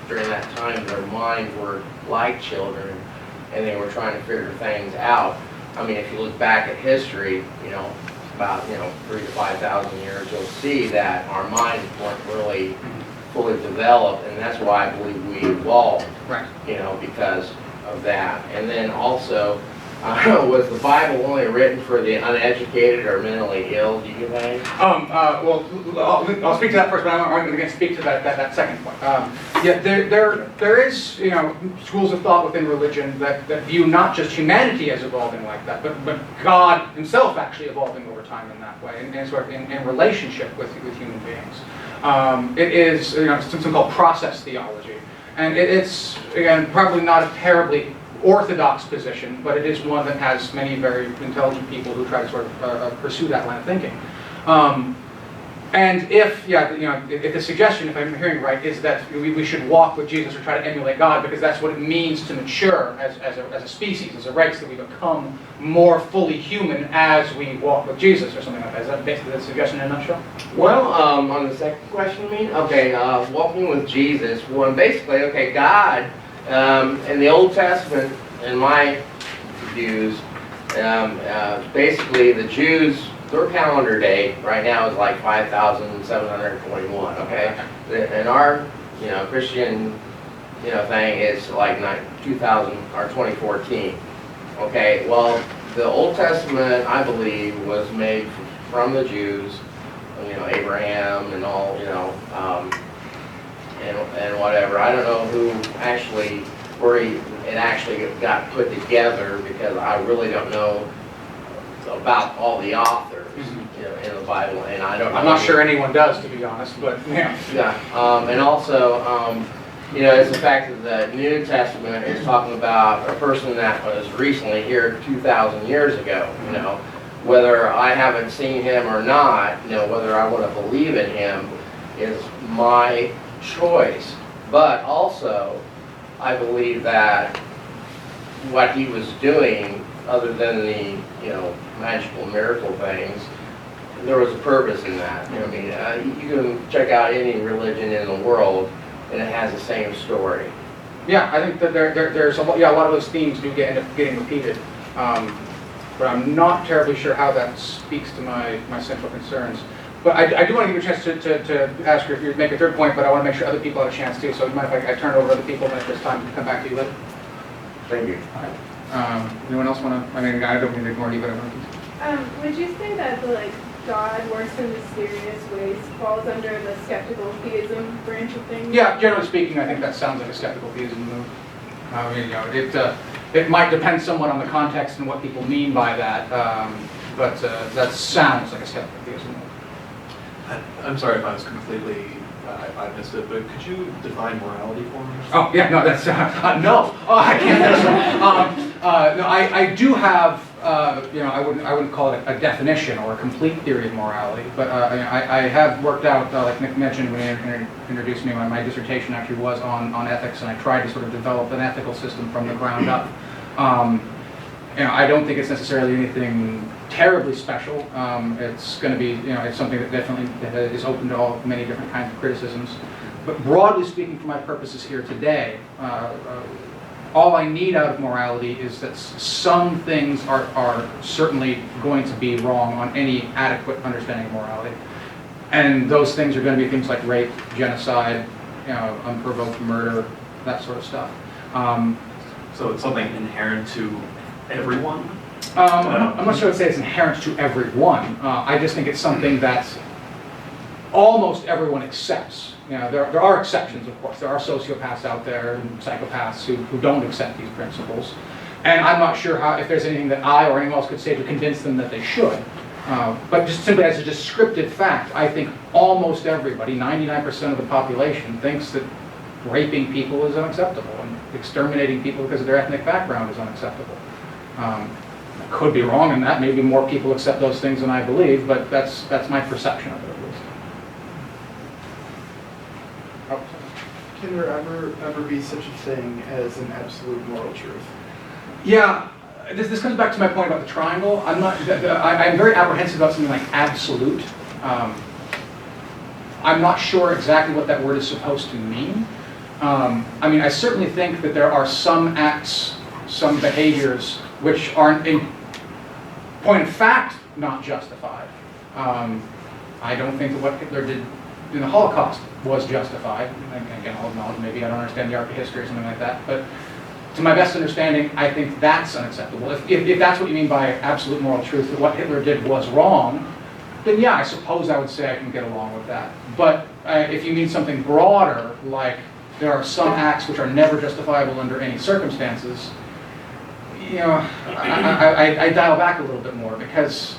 during that time their minds were like children, and they were trying to figure things out. I mean, if you look back at history, about 3,000 to 5,000 years, you'll see that our minds weren't really fully developed, and that's why I believe we evolved, Right. Because of that. And then also, was the Bible only written for the uneducated or mentally ill, do you think? Well, I'll speak to that first, but I'm going to speak to that second point. Yeah, there is, schools of thought within religion that view not just humanity as evolving like that, but God himself actually evolving over time in that way, and sort of in relationship with human beings. It is, something called process theology, and it's, again, probably not a terribly orthodox position, but it is one that has many very intelligent people who try to sort of pursue that line of thinking. And if the suggestion, if I'm hearing right, is that we should walk with Jesus or try to emulate God, because that's what it means to mature as a species, as a race, that we become more fully human as we walk with Jesus or something like that. Is that basically the suggestion in a nutshell? Well, on the second question, walking with Jesus, well, basically, God, in the Old Testament, in my views, basically the Jews, their calendar day right now is like 5,721. Okay, and our Christian thing is like 2000 or 2014. Okay, well, the Old Testament, I believe, was made from the Jews, Abraham and all, and whatever. I don't know who actually, where it actually got put together, because I really don't know about all the authors, you know, in the Bible, and I don't know. I'm not sure anyone does, to be honest, but yeah. Yeah, and also, you know, it's the fact that the New Testament is talking about a person that was recently here 2,000 years ago, you know. Whether I haven't seen him or not, you know, whether I want to believe in him is my choice. But also, I believe that what he was doing, other than the, you know, magical miracle things, there was a purpose in that. You know, I mean, you can check out any religion in the world, and it has the same story. Yeah, I think that there's a lot of those themes do end up getting repeated, but I'm not terribly sure how that speaks to my central concerns. But I do want to give you a chance to ask you if you make a third point, but I want to make sure other people have a chance too. So do you mind if I turn it over to other people, and if there's time to come back to you later? Thank you. All right. Anyone else want to? I mean, I don't mean to ignore you, but I want to. Would you say that the God works in mysterious ways falls under the skeptical theism branch of things? Yeah, generally speaking, I think that sounds like a skeptical theism move. I mean, you know, it might depend somewhat on the context and what people mean by that, but that sounds like a skeptical theism move. I'm sorry if I was completely, I missed it, but could you define morality for me? Oh, yeah, no, that's, no. Oh, I can't, no, I do have, you know, I wouldn't call it a definition or a complete theory of morality, but I have worked out, like Nick mentioned when he introduced me, my dissertation actually was on ethics, and I tried to sort of develop an ethical system from the ground up. You know, I don't think it's necessarily anything terribly special. It's going to be, you know, it's something that definitely is open to many different kinds of criticisms. But broadly speaking, for my purposes here today, all I need out of morality is that some things are certainly going to be wrong on any adequate understanding of morality. And those things are going to be things like rape, genocide, you know, unprovoked murder, that sort of stuff. So it's something inherent to everyone? I'm not sure I'd say it's inherent to everyone. I just think it's something that almost everyone accepts. You know, there are exceptions, of course. There are sociopaths out there and psychopaths who don't accept these principles. And I'm not sure if there's anything that I or anyone else could say to convince them that they should. But just simply as a descriptive fact, I think almost everybody, 99% of the population, thinks that raping people is unacceptable and exterminating people because of their ethnic background is unacceptable. I could be wrong in that. Maybe more people accept those things than I believe, but that's my perception of it at least. Oh. Can there ever be such a thing as an absolute moral truth? Yeah, this comes back to my point about the triangle. I'm very apprehensive about something like absolute. I'm not sure exactly what that word is supposed to mean. I mean, I certainly think that there are some acts, some behaviors, which are, in point of fact, not justified. I don't think that what Hitler did in the Holocaust was justified. And again, I'll acknowledge maybe I don't understand the arc of history or something like that, but to my best understanding, I think that's unacceptable. If that's what you mean by absolute moral truth, that what Hitler did was wrong, then yeah, I suppose I would say I can get along with that. But if you mean something broader, like there are some acts which are never justifiable under any circumstances, you know, I dial back a little bit more because,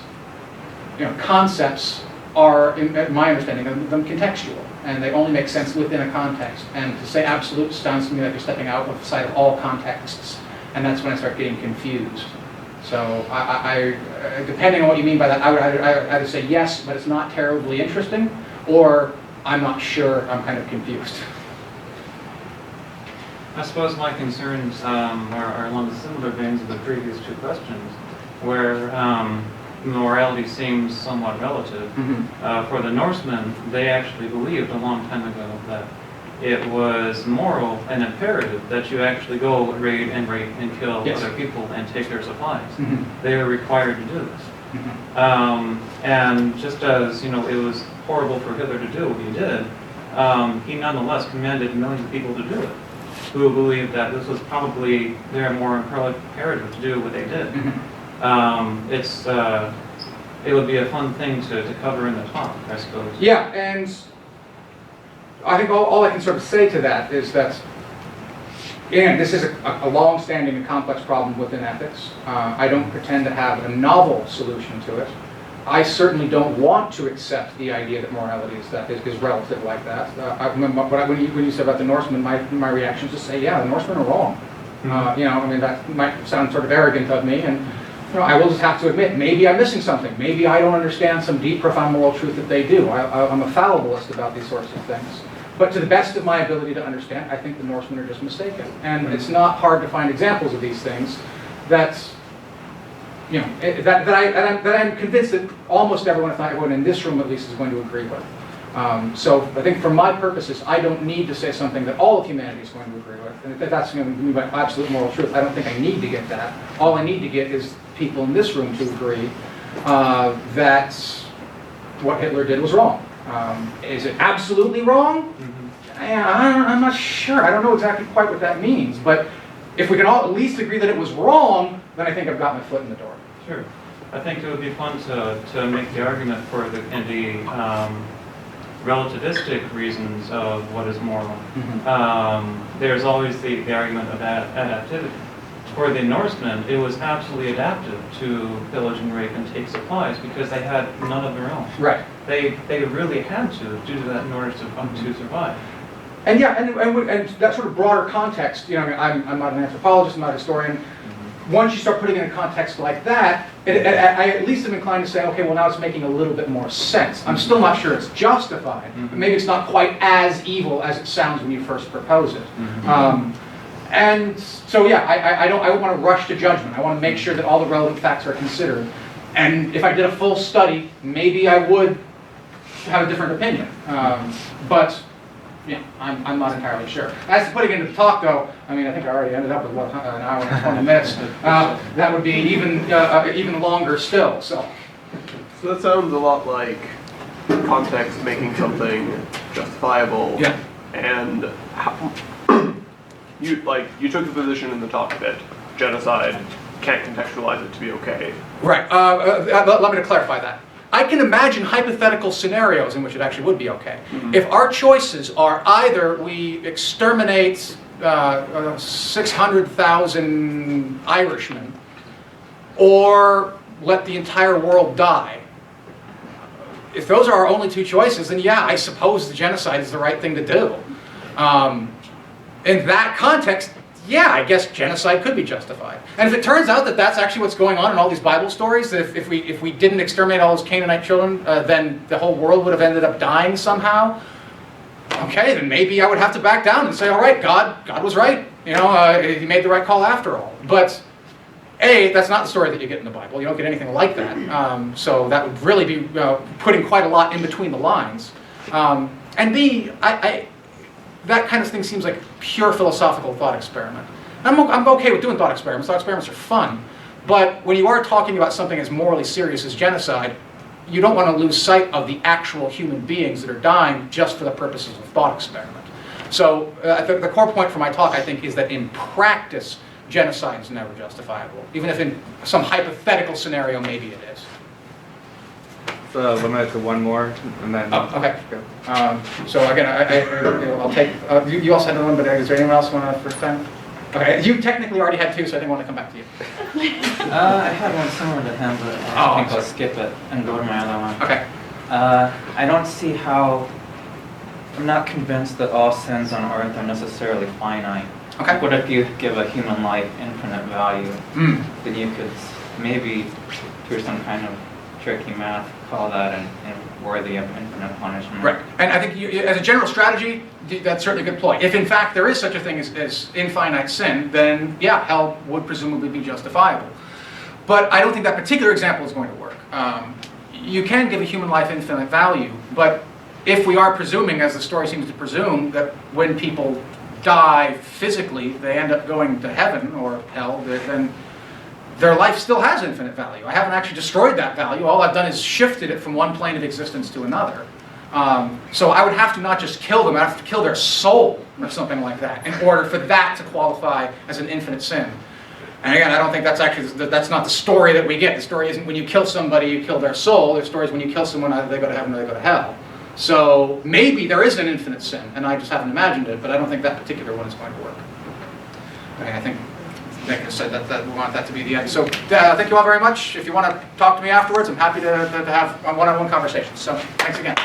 you know, concepts are, in my understanding of them, contextual, and they only make sense within a context. And to say absolute sounds to me like you're stepping out of sight of all contexts, and that's when I start getting confused. So depending on what you mean by that, I would either say yes, but it's not terribly interesting, or I'm not sure, I'm kind of confused. I suppose my concerns are along the similar veins of the previous two questions, where morality seems somewhat relative. Mm-hmm. For the Norsemen, they actually believed a long time ago that it was moral and imperative that you actually go raid and rape and kill Yes. other people and take their supplies. Mm-hmm. They are required to do this. Mm-hmm. And just as, you know, it was horrible for Hitler to do what he did, he nonetheless commanded millions of people to do it, who believed that this was probably their more imperative to do what they did. Mm-hmm. It would be a fun thing to cover in the talk, I suppose. Yeah, and I think all I can sort of say to that is that And this is a long-standing and complex problem within ethics. I don't pretend to have a novel solution to it. I certainly don't want to accept the idea that morality is relative like that. When you said about the Norsemen, my reaction is to say, yeah, the Norsemen are wrong. That might sound sort of arrogant of me, and I will just have to admit, maybe I'm missing something. Maybe I don't understand some deep, profound moral truth that they do. I'm a fallibilist about these sorts of things. But to the best of my ability to understand, I think the Norsemen are just mistaken. And it's not hard to find examples of these things that I'm convinced that almost everyone, if not everyone in this room at least, is going to agree with. So I think for my purposes, I don't need to say something that all of humanity is going to agree with. And if that's going to be my absolute moral truth, I don't think I need to get that. All I need to get is people in this room to agree that what Hitler did was wrong. Is it absolutely wrong? I'm not sure. I don't know exactly quite what that means. But if we can all at least agree that it was wrong, then I think I've got my foot in the door. Sure. I think it would be fun to make the argument for the relativistic reasons of what is moral. There's always the argument of adaptivity. For the Norsemen, it was absolutely adaptive to pillage and rape and take supplies because they had none of their own. Right. They really had to do that in order to survive. And yeah, and that sort of broader context, I'm not an anthropologist, I'm not a historian. Once you start putting it in a context like that, I at least am inclined to say, okay, well now it's making a little bit more sense. I'm still not sure it's justified, but maybe it's not quite as evil as it sounds when you first propose it. And so yeah, I don't want to rush to judgment. I want to make sure that all the relevant facts are considered. And if I did a full study, maybe I would have a different opinion. But yeah, I'm not entirely sure. As to putting it into the talk, though, I think I already ended up with an hour and 20 minutes. That would be even longer still. So that sounds a lot like context making something justifiable. Yeah. And you took the position in the talk that genocide can't contextualize it to be okay. Right. Let me clarify that. I can imagine hypothetical scenarios in which it actually would be okay. If our choices are either we exterminate 600,000 Irishmen or let the entire world die, if those are our only two choices, then yeah, I suppose the genocide is the right thing to do. In that context, yeah, I guess genocide could be justified. And if it turns out that that's actually what's going on in all these Bible stories, that if we didn't exterminate all those Canaanite children, then the whole world would have ended up dying somehow, okay, then maybe I would have to back down and say, all right, God was right. He made the right call after all. But A, that's not the story that you get in the Bible. You don't get anything like that. So that would really be putting quite a lot in between the lines. And B, that kind of thing seems like pure philosophical thought experiment. I'm okay with doing thought experiments. Thought experiments are fun. But when you are talking about something as morally serious as genocide, you don't want to lose sight of the actual human beings that are dying just for the purposes of thought experiment. So the core point for my talk, I think, is that in practice, genocide is never justifiable. Even if in some hypothetical scenario, maybe it is. So limit it to one more, and then... Oh, okay. So again, I'll take... you also had one, but is there anyone else want to first time? Okay, you technically already had two, so I didn't want to come back to you. I had one similar to him, but I think I'll skip it and go to my other one. Okay. I don't see how... I'm not convinced that all sins on earth are necessarily finite. Okay. What if you give a human life infinite value? Then you could maybe, through some kind of tricky math, call that worthy of infinite punishment. Right. And I think as a general strategy, that's certainly a good point. If in fact there is such a thing as infinite sin, then yeah, hell would presumably be justifiable. But I don't think that particular example is going to work. You can give a human life infinite value, but if we are presuming, as the story seems to presume, that when people die physically, they end up going to heaven or hell, then their life still has infinite value. I haven't actually destroyed that value. All I've done is shifted it from one plane of existence to another. So I would have to not just kill them, I have to kill their soul or something like that in order for that to qualify as an infinite sin. And again, I don't think that's not the story that we get. The story isn't when you kill somebody, you kill their soul. The story is when you kill someone, either they go to heaven or they go to hell. So maybe there is an infinite sin, and I just haven't imagined it, but I don't think that particular one is going to work. I think Nick has said that we want that to be the end. So thank you all very much. If you want to talk to me afterwards, I'm happy to have one-on-one conversations. So thanks again.